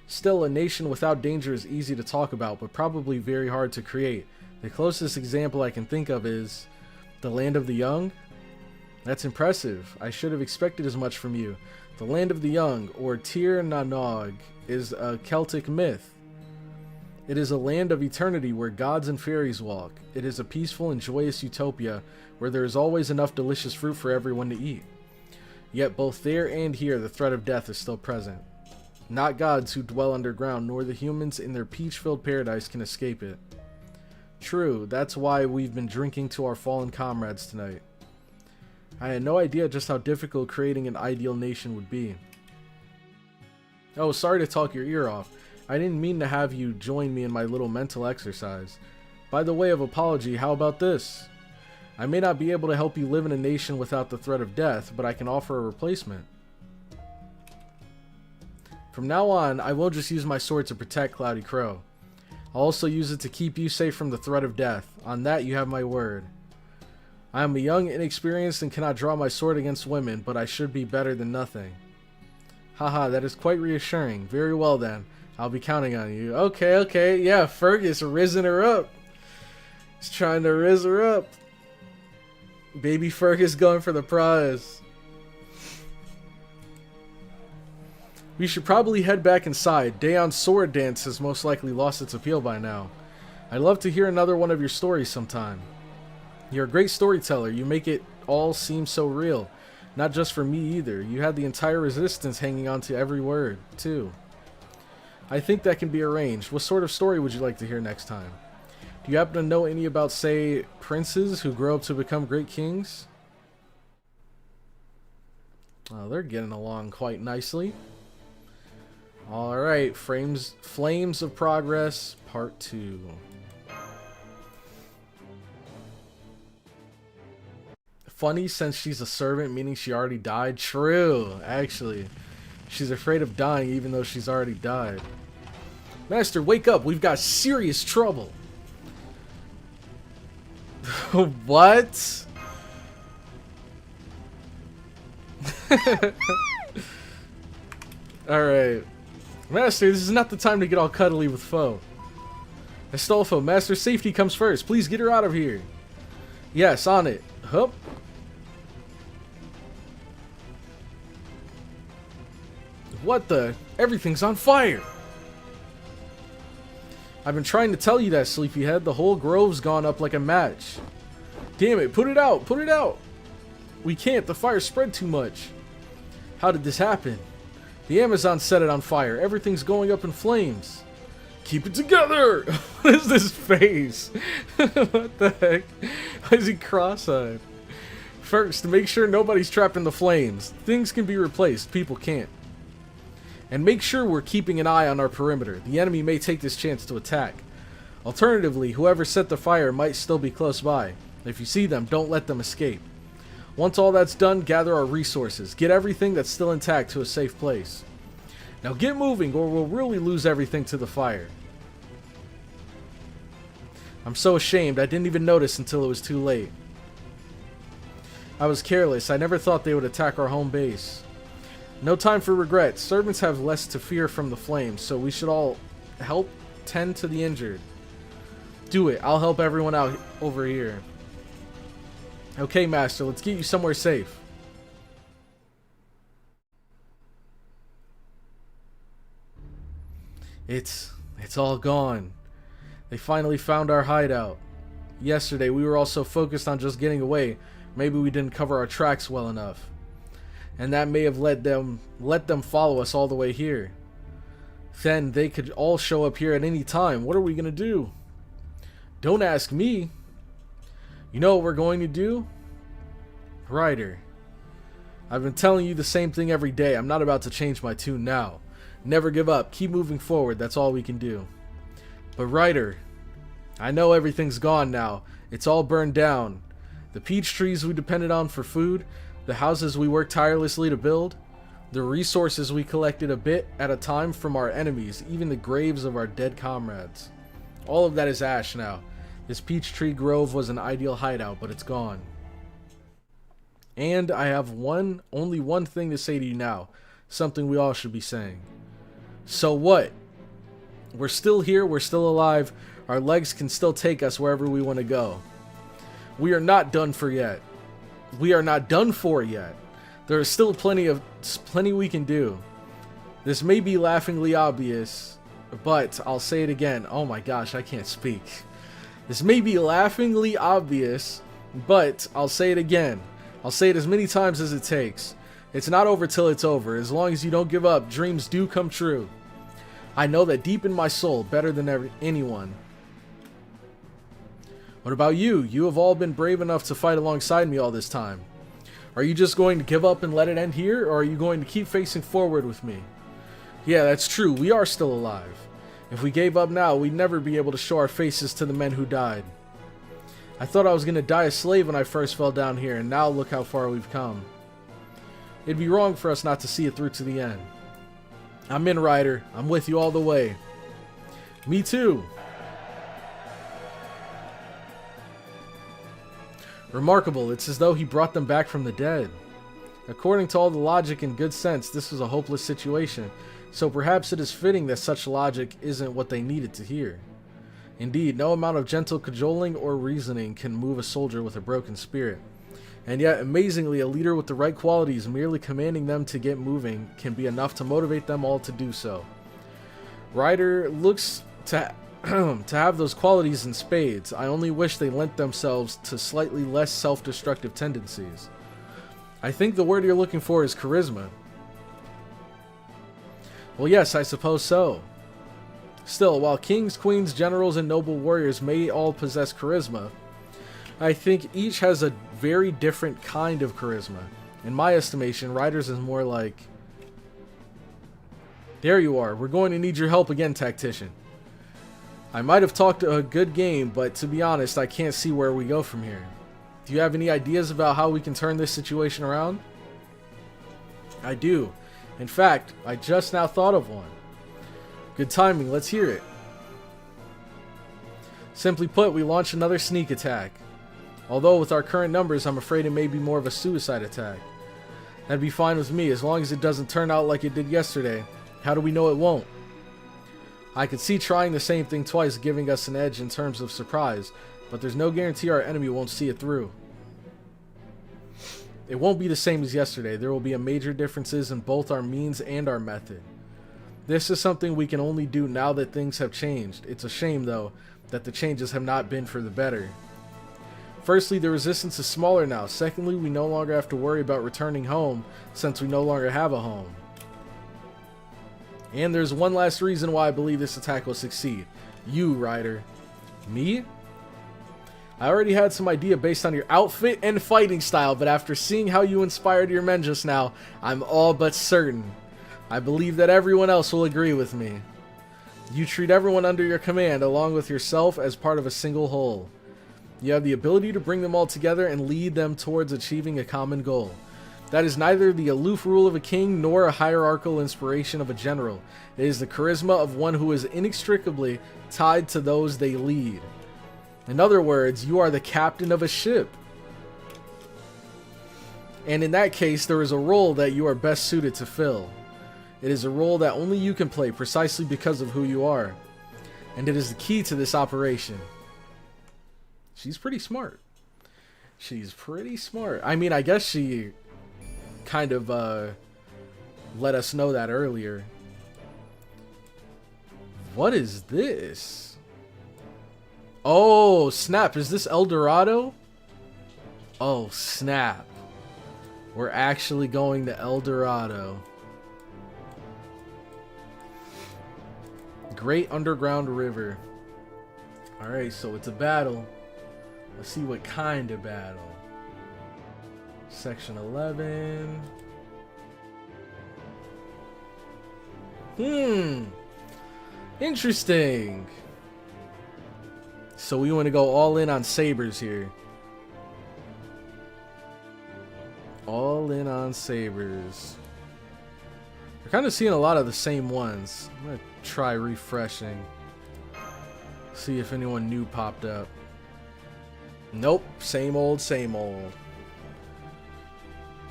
Still, a nation without danger is easy to talk about, but probably very hard to create. The closest example I can think of is the Land of the Young. That's impressive. I should have expected as much from you. The Land of the Young, or Tir na Nog, is a Celtic myth. It is a land of eternity where gods and fairies walk. It is a peaceful and joyous utopia where there is always enough delicious fruit for everyone to eat. Yet both there and here the threat of death is still present. Not gods who dwell underground, nor the humans in their peach-filled paradise can escape it. True, that's why we've been drinking to our fallen comrades tonight. I had no idea just how difficult creating an ideal nation would be. Oh, sorry to talk your ear off. I didn't mean to have you join me in my little mental exercise. By the way of apology, how about this? I may not be able to help you live in a nation without the threat of death, but I can offer a replacement. From now on, I won't just use my sword to protect CloudyCrow. I'll also use it to keep you safe from the threat of death. On that, you have my word. I am a young, inexperienced, and cannot draw my sword against women, but I should be better than nothing. Haha, that is quite reassuring. Very well then. I'll be counting on you. Okay. Yeah, Fergus risen her up. He's trying to rizz her up. Baby Fergus going for the prize. We should probably head back inside. Daeon's sword dance has most likely lost its appeal by now. I'd love to hear another one of your stories sometime. You're a great storyteller. You make it all seem so real. Not just for me either. You had the entire resistance hanging on to every word, too. I think that can be arranged. What sort of story would you like to hear next time? Do you happen to know any about, say, princes who grow up to become great kings? Oh, they're getting along quite nicely. Alright, Flames of Progress, Part 2. Funny since she's a servant, meaning she already died. True, actually. She's afraid of dying even though she's already died. Master, wake up! We've got serious trouble! What? Alright. Master, this is not the time to get all cuddly with foe. Astolfo, Master, safety comes first. Please get her out of here. Yes, on it. Hup. What the? Everything's on fire. I've been trying to tell you that, sleepyhead. The whole grove's gone up like a match. Damn it, put it out, put it out. We can't, the fire spread too much. How did this happen? The Amazon set it on fire. Everything's going up in flames. Keep it together! What is this face? What the heck? Why is he cross-eyed? First, make sure nobody's trapped in the flames. Things can be replaced, people can't. And make sure we're keeping an eye on our perimeter. The enemy may take this chance to attack. Alternatively, whoever set the fire might still be close by. If you see them, don't let them escape. Once all that's done, gather our resources. Get everything that's still intact to a safe place. Now get moving or we'll really lose everything to the fire. I'm so ashamed, I didn't even notice until it was too late. I was careless, I never thought they would attack our home base. No time for regret. Servants have less to fear from the flames, so we should all help tend to the injured. Do it, I'll help everyone out over here. Okay, Master, let's get you somewhere safe. It's all gone. They finally found our hideout. Yesterday, we were all so focused on just getting away, maybe we didn't cover our tracks well enough. And that may have let them follow us all the way here. Then they could all show up here at any time. What are we gonna do? Don't ask me. You know what we're going to do? Ryder. I've been telling you the same thing every day. I'm not about to change my tune now. Never give up. Keep moving forward. That's all we can do. But Ryder, I know everything's gone now. It's all burned down. The peach trees we depended on for food, the houses we worked tirelessly to build, the resources we collected a bit at a time from our enemies, even the graves of our dead comrades. All of that is ash now. This peach tree grove was an ideal hideout, but it's gone. And I have only one thing to say to you now. Something we all should be saying. So what? We're still here, we're still alive. Our legs can still take us wherever we want to go. We are not done for yet. We are not done for yet. There is still plenty we can do. This may be laughingly obvious, but I'll say it again. Oh my gosh, I can't speak. This may be laughingly obvious, but I'll say it again. I'll say it as many times as it takes. It's not over till it's over. As long as you don't give up, dreams do come true. I know that deep in my soul, better than anyone. What about you? You have all been brave enough to fight alongside me all this time. Are you just going to give up and let it end here, or are you going to keep facing forward with me? Yeah, that's true. We are still alive. If we gave up now, we'd never be able to show our faces to the men who died. I thought I was going to die a slave when I first fell down here, and now look how far we've come. It'd be wrong for us not to see it through to the end. I'm in, Ryder. I'm with you all the way. Me too. Remarkable. It's as though he brought them back from the dead. According to all the logic and good sense, this was a hopeless situation, so perhaps it is fitting that such logic isn't what they needed to hear. Indeed, no amount of gentle cajoling or reasoning can move a soldier with a broken spirit. And yet, amazingly, a leader with the right qualities merely commanding them to get moving can be enough to motivate them all to do so. Ryder looks to have those qualities in spades. I only wish they lent themselves to slightly less self-destructive tendencies. I think the word you're looking for is charisma. Well, yes, I suppose so. Still, while kings, queens, generals, and noble warriors may all possess charisma, I think each has a very different kind of charisma. In my estimation, Ryder's is more like... There you are. We're going to need your help again, tactician. I might have talked a good game, but to be honest, I can't see where we go from here. Do you have any ideas about how we can turn this situation around? I do. In fact, I just now thought of one. Good timing, let's hear it. Simply put, we launch another sneak attack. Although with our current numbers, I'm afraid it may be more of a suicide attack. That'd be fine with me, as long as it doesn't turn out like it did yesterday. How do we know it won't? I could see trying the same thing twice giving us an edge in terms of surprise, but there's no guarantee our enemy won't see it through. It won't be the same as yesterday. There will be a major differences in both our means and our method. This is something we can only do now that things have changed. It's a shame, though, that the changes have not been for the better. Firstly, the resistance is smaller now. Secondly, we no longer have to worry about returning home, since we no longer have a home. And there's one last reason why I believe this attack will succeed. You, Ryder. Me? I already had some idea based on your outfit and fighting style, but after seeing how you inspired your men just now, I'm all but certain. I believe that everyone else will agree with me. You treat everyone under your command, along with yourself, as part of a single whole. You have the ability to bring them all together and lead them towards achieving a common goal. That is neither the aloof rule of a king nor a hierarchical inspiration of a general. It is the charisma of one who is inextricably tied to those they lead. In other words, you are the captain of a ship. And in that case, there is a role that you are best suited to fill. It is a role that only you can play precisely because of who you are. And it is the key to this operation. She's pretty smart. She's pretty smart. I mean, I guess she kind of let us know that earlier. What is this? Oh, snap. Is this El Dorado? Oh, snap. We're actually going to El Dorado. Great Underground River. Alright, so it's a battle. Let's see what kind of battle. Section 11. Interesting. So we want to go all in on sabers here. All in on sabers. We're kind of seeing a lot of the same ones. I'm going to try refreshing. See if anyone new popped up. Nope. Same old, same old.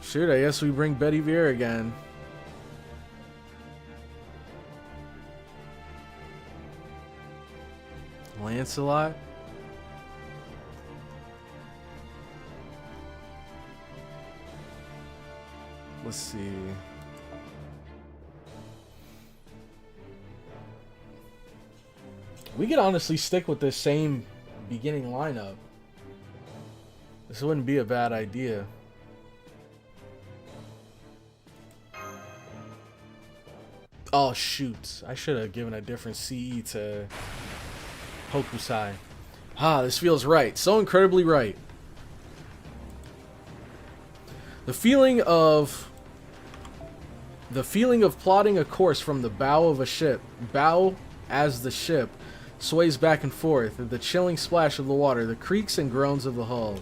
Shoot, I guess we bring Betty Vere again. Lancelot? Let's see. We could honestly stick with this same beginning lineup. This wouldn't be a bad idea. Oh shoot, I should have given a different CE to Hokusai. Ah, this feels right. So incredibly right. The feeling of plotting a course from the bow of a ship, bow as the ship sways back and forth, the chilling splash of the water, the creaks and groans of the hull.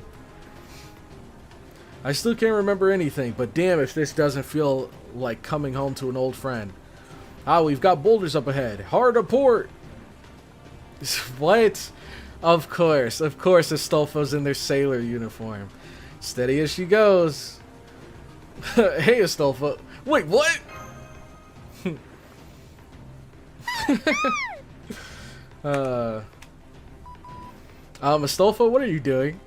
I still can't remember anything, but damn if this doesn't feel like coming home to an old friend. Ah, we've got boulders up ahead. Hard a port! What? Of course, Astolfo's in their sailor uniform. Steady as she goes. Hey, Astolfo. Wait, what? Astolfo, what are you doing?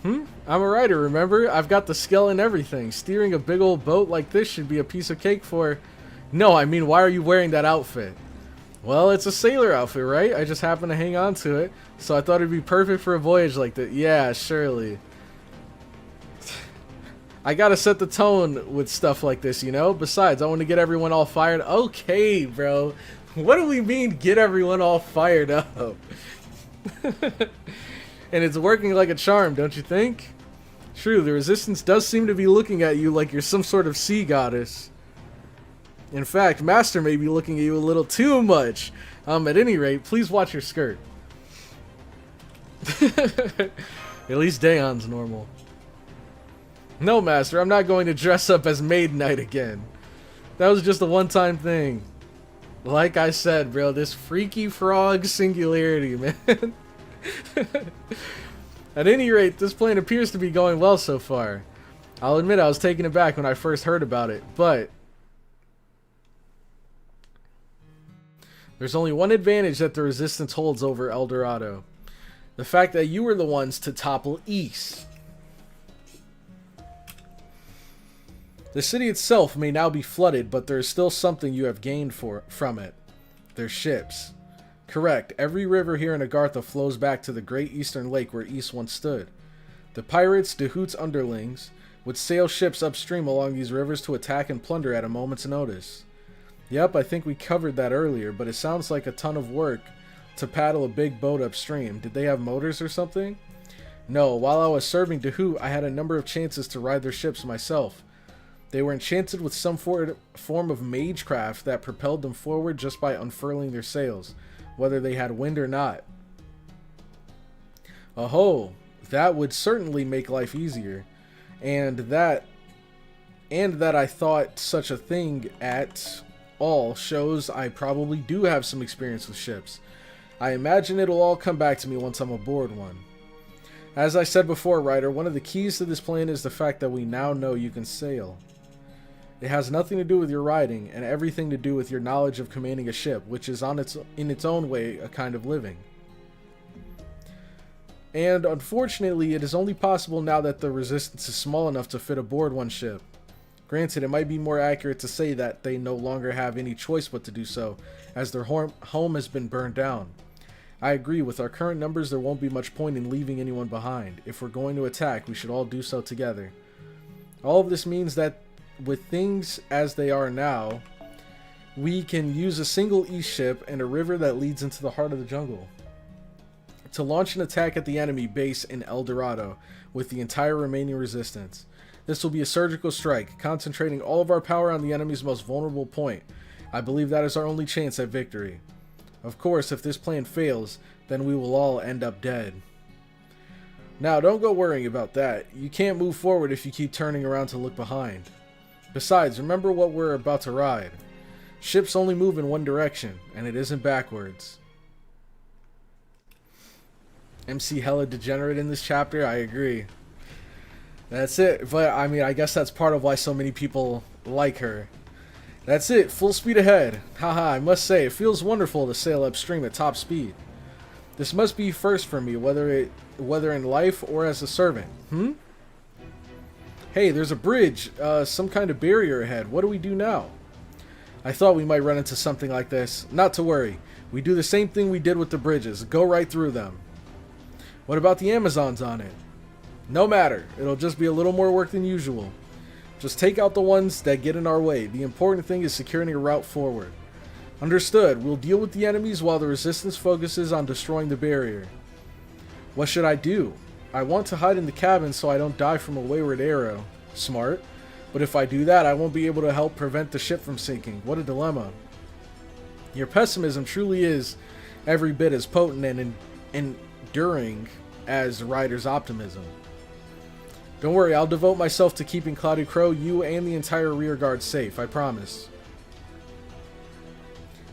I'm a writer, remember? I've got the skill and everything. Steering a big old boat like this should be a piece of cake for... No, I mean, why are you wearing that outfit? Well, it's a sailor outfit, right? I just happen to hang on to it, so I thought it'd be perfect for a voyage like that. Yeah, surely. I gotta set the tone with stuff like this, you know? Besides, I want to get everyone all fired. Okay, bro. What do we mean, get everyone all fired up? And it's working like a charm, don't you think? True, the Resistance does seem to be looking at you like you're some sort of sea goddess. In fact, Master may be looking at you a little too much. At any rate, please watch your skirt. At least Daeon's normal. No, Master, I'm not going to dress up as Maid Knight again. That was just a one-time thing. Like I said, bro, this freaky frog singularity, man. At any rate, this plan appears to be going well so far. I'll admit I was taken aback when I first heard about it, but... there's only one advantage that the Resistance holds over El Dorado. The fact that you were the ones to topple East. The city itself may now be flooded, but there is still something you have gained from it. Their ships. Correct, every river here in Agartha flows back to the great eastern lake where East once stood. The pirates, Dahoot's underlings, would sail ships upstream along these rivers to attack and plunder at a moment's notice. Yep, I think we covered that earlier, but it sounds like a ton of work to paddle a big boat upstream. Did they have motors or something? No, while I was serving Dahoot, I had a number of chances to ride their ships myself. They were enchanted with some form of magecraft that propelled them forward just by unfurling their sails, whether they had wind or not. Oh, that would certainly make life easier. And that I thought such a thing at all shows I probably do have some experience with ships. I imagine it'll all come back to me once I'm aboard one. As I said before, Ryder, one of the keys to this plan is the fact that we now know you can sail. It has nothing to do with your riding, and everything to do with your knowledge of commanding a ship, which is in its own way a kind of living. And unfortunately, it is only possible now that the Resistance is small enough to fit aboard one ship. Granted, it might be more accurate to say that they no longer have any choice but to do so, as their home has been burned down. I agree, with our current numbers there won't be much point in leaving anyone behind. If we're going to attack, we should all do so together. All of this means that with things as they are now, we can use a single east ship and a river that leads into the heart of the jungle to launch an attack at the enemy base in El Dorado with the entire remaining Resistance. This will be a surgical strike, concentrating all of our power on the enemy's most vulnerable point. I believe that is our only chance at victory. Of course, if this plan fails, then we will all end up dead. Now, don't go worrying about that. You can't move forward if you keep turning around to look behind. Besides, remember what we're about to ride. Ships only move in one direction, and it isn't backwards. MC hella degenerate in this chapter, I agree. That's it, but I mean, I guess that's part of why so many people like her. That's it, full speed ahead. Haha, I must say, it feels wonderful to sail upstream at top speed. This must be first for me, whether in life or as a servant. Hey, there's a bridge, some kind of barrier ahead. What do we do now? I thought we might run into something like this. Not to worry. We do the same thing we did with the bridges. Go right through them. What about the Amazons on it? No matter. It'll just be a little more work than usual. Just take out the ones that get in our way. The important thing is securing a route forward. Understood. We'll deal with the enemies while the Resistance focuses on destroying the barrier. What should I do? I want to hide in the cabin so I don't die from a wayward arrow. Smart. But if I do that, I won't be able to help prevent the ship from sinking. What a dilemma. Your pessimism truly is every bit as potent and enduring as Ryder's optimism. Don't worry, I'll devote myself to keeping CloudyCrow, you, and the entire rearguard safe, I promise.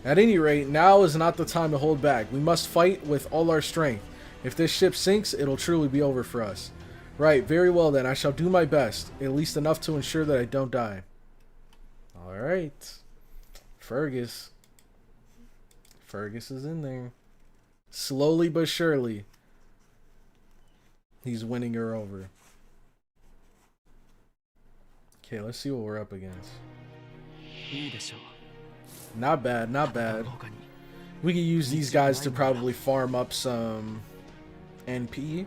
At any rate, now is not the time to hold back. We must fight with all our strength. If this ship sinks, it'll truly be over for us. Right, very well then, I shall do my best, at least enough to ensure that I don't die. Alright. Fergus. Fergus is in there. Slowly but surely, he's winning her over. Okay, let's see what we're up against. Not bad, not bad. We can use these guys to probably farm up some NP.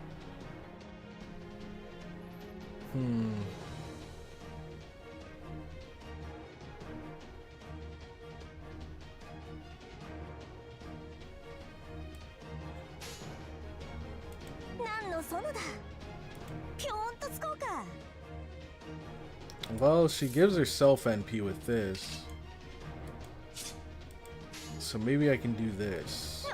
Well, she gives herself NP with this. So maybe I can do this.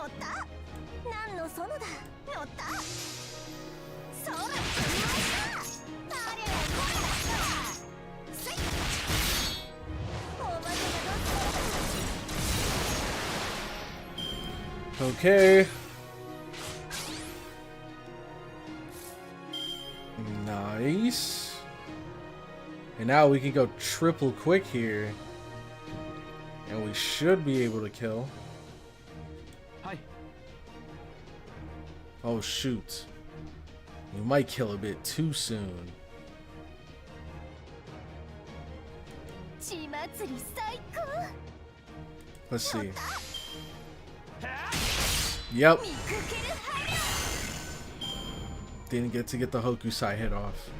Okay. Nice. And now we can go triple quick here. And we should be able to kill. Hi. Oh shoot. We might kill a bit too soon. Let's see. Yep. Didn't get to get the Hokusai hit off.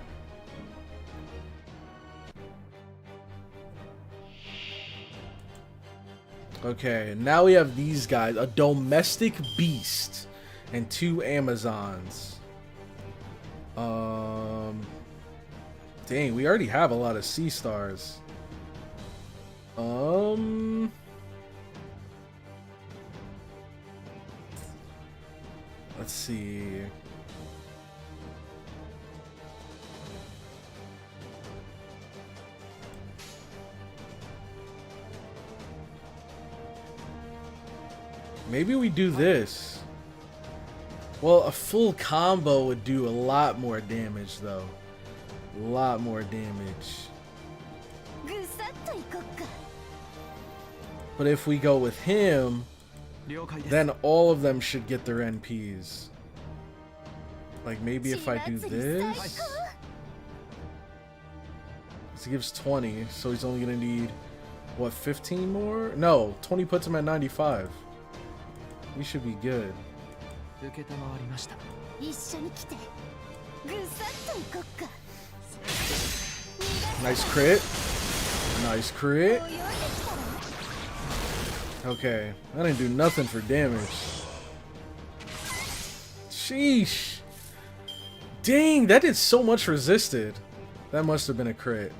Okay, now we have these guys. A domestic beast and 2 Amazons. Dang, we already have a lot of sea stars. Let's see. Maybe we do this. Well, a full combo would do a lot more damage, though. A lot more damage. But if we go with him, then all of them should get their NPs. Like, maybe if I do this? This gives 20, so he's only gonna need, what, 15 more? No, 20 puts him at 95. We should be good. Nice crit. Nice crit. Okay, I didn't do nothing for damage. Sheesh. Dang, that did so much resisted. That must have been a crit.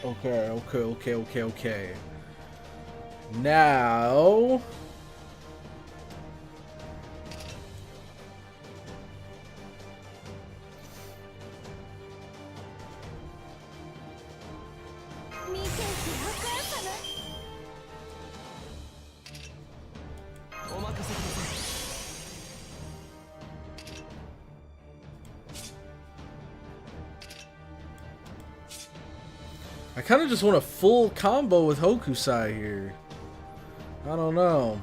Okay. Now... I kind of just want a full combo with Hokusai here. I don't know.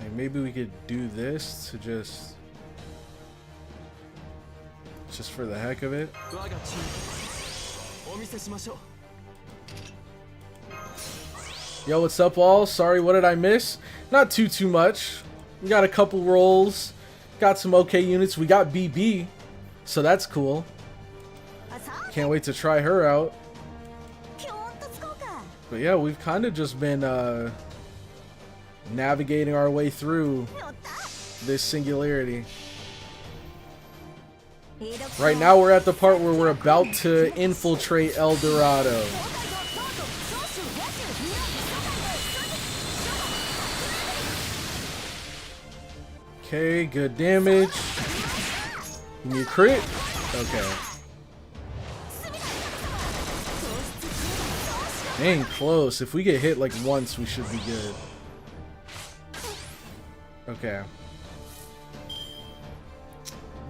Like maybe we could do this to just for the heck of it. Yo, what's up, all? Sorry, what did I miss? Not too much. We got a couple rolls. Got some okay units. We got BB. So that's cool. Can't wait to try her out. But yeah, we've kind of just been navigating our way through this singularity. Right now we're at the part where we're about to infiltrate El Dorado. Okay, good damage. Give me a crit. Okay. Dang, close. If we get hit like once, we should be good. Okay.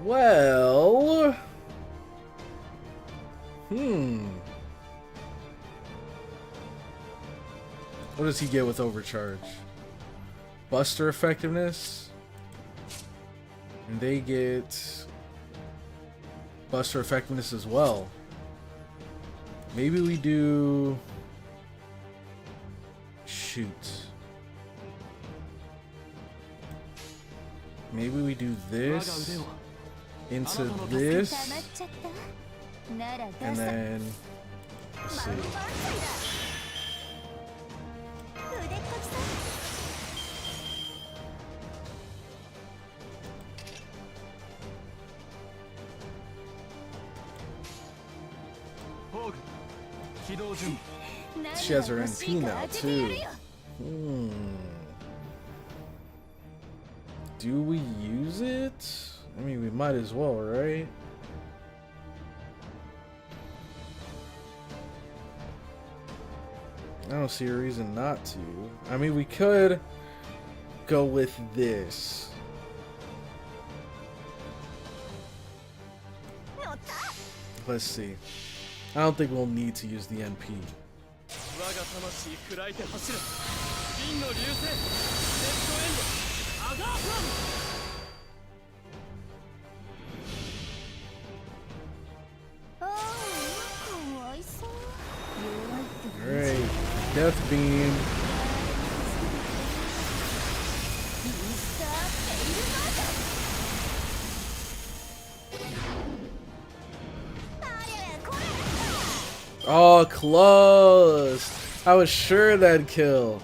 Well... What does he get with overcharge? Buster effectiveness? And they get Buster effectiveness as well. Maybe we do... Shoot. Maybe we do this into this, and then let's see. She has her NP now too. Do we use it? I mean, we might as well, right? I don't see a reason not to. I mean, we could go with this. Let's see. I don't think we'll need to use the NP. Alright, Death Beam. Oh, close. I was sure that'd kill.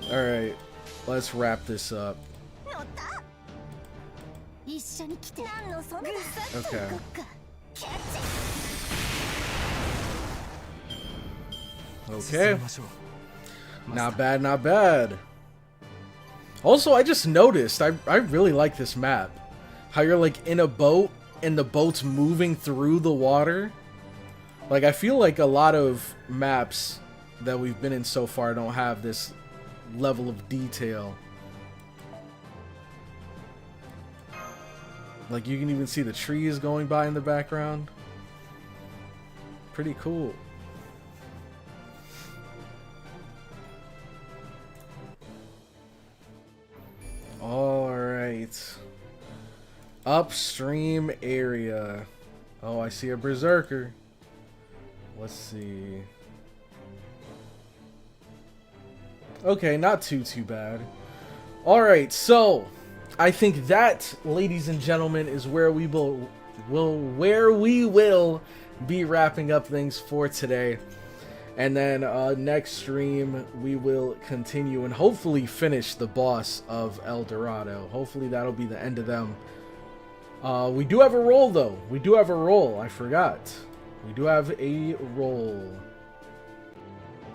Alright, let's wrap this up. Okay. Okay. Not bad, not bad. Also, I just noticed, I really like this map. How you're like in a boat and the boat's moving through the water. Like, I feel like a lot of maps that we've been in so far don't have this level of detail. Like, you can even see the trees going by in the background. Pretty cool. Alright. Upstream area. Oh, I see a berserker. Let's see. Okay, not too bad. Alright, so I think that, ladies and gentlemen, is where we will be wrapping up things for today. And then next stream we will continue and hopefully finish the boss of El Dorado. Hopefully that'll be the end of them. We do have a roll though. We do have a roll. I forgot. We do have a roll.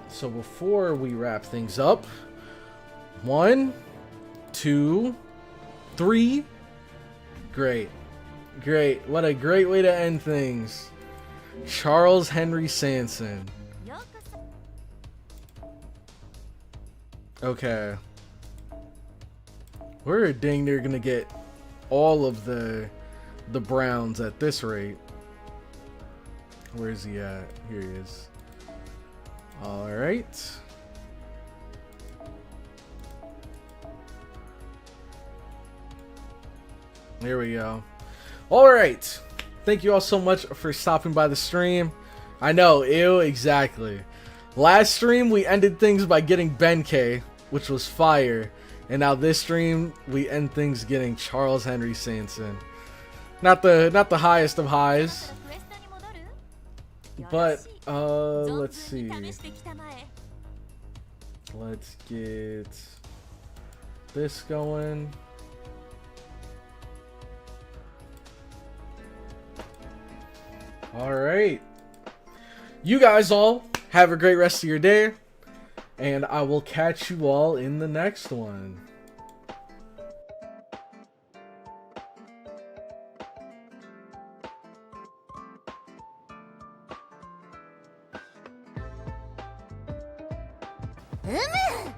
So before we wrap things up, 1, 2, 3. Great. Great. What a great way to end things. Charles Henry Sanson. Okay. We're dang near gonna get all of the Browns at this rate. Where is he at? Here he is. Alright. There we go. Alright. Thank you all so much for stopping by the stream. I know, ew, exactly. Last stream we ended things by getting Benkei, which was fire. And now this stream we end things getting Charles Henry Sanson. Not the highest of highs. But let's see. Let's get this going. All right. You guys all have a great rest of your day, and I will catch you all in the next one. Umu!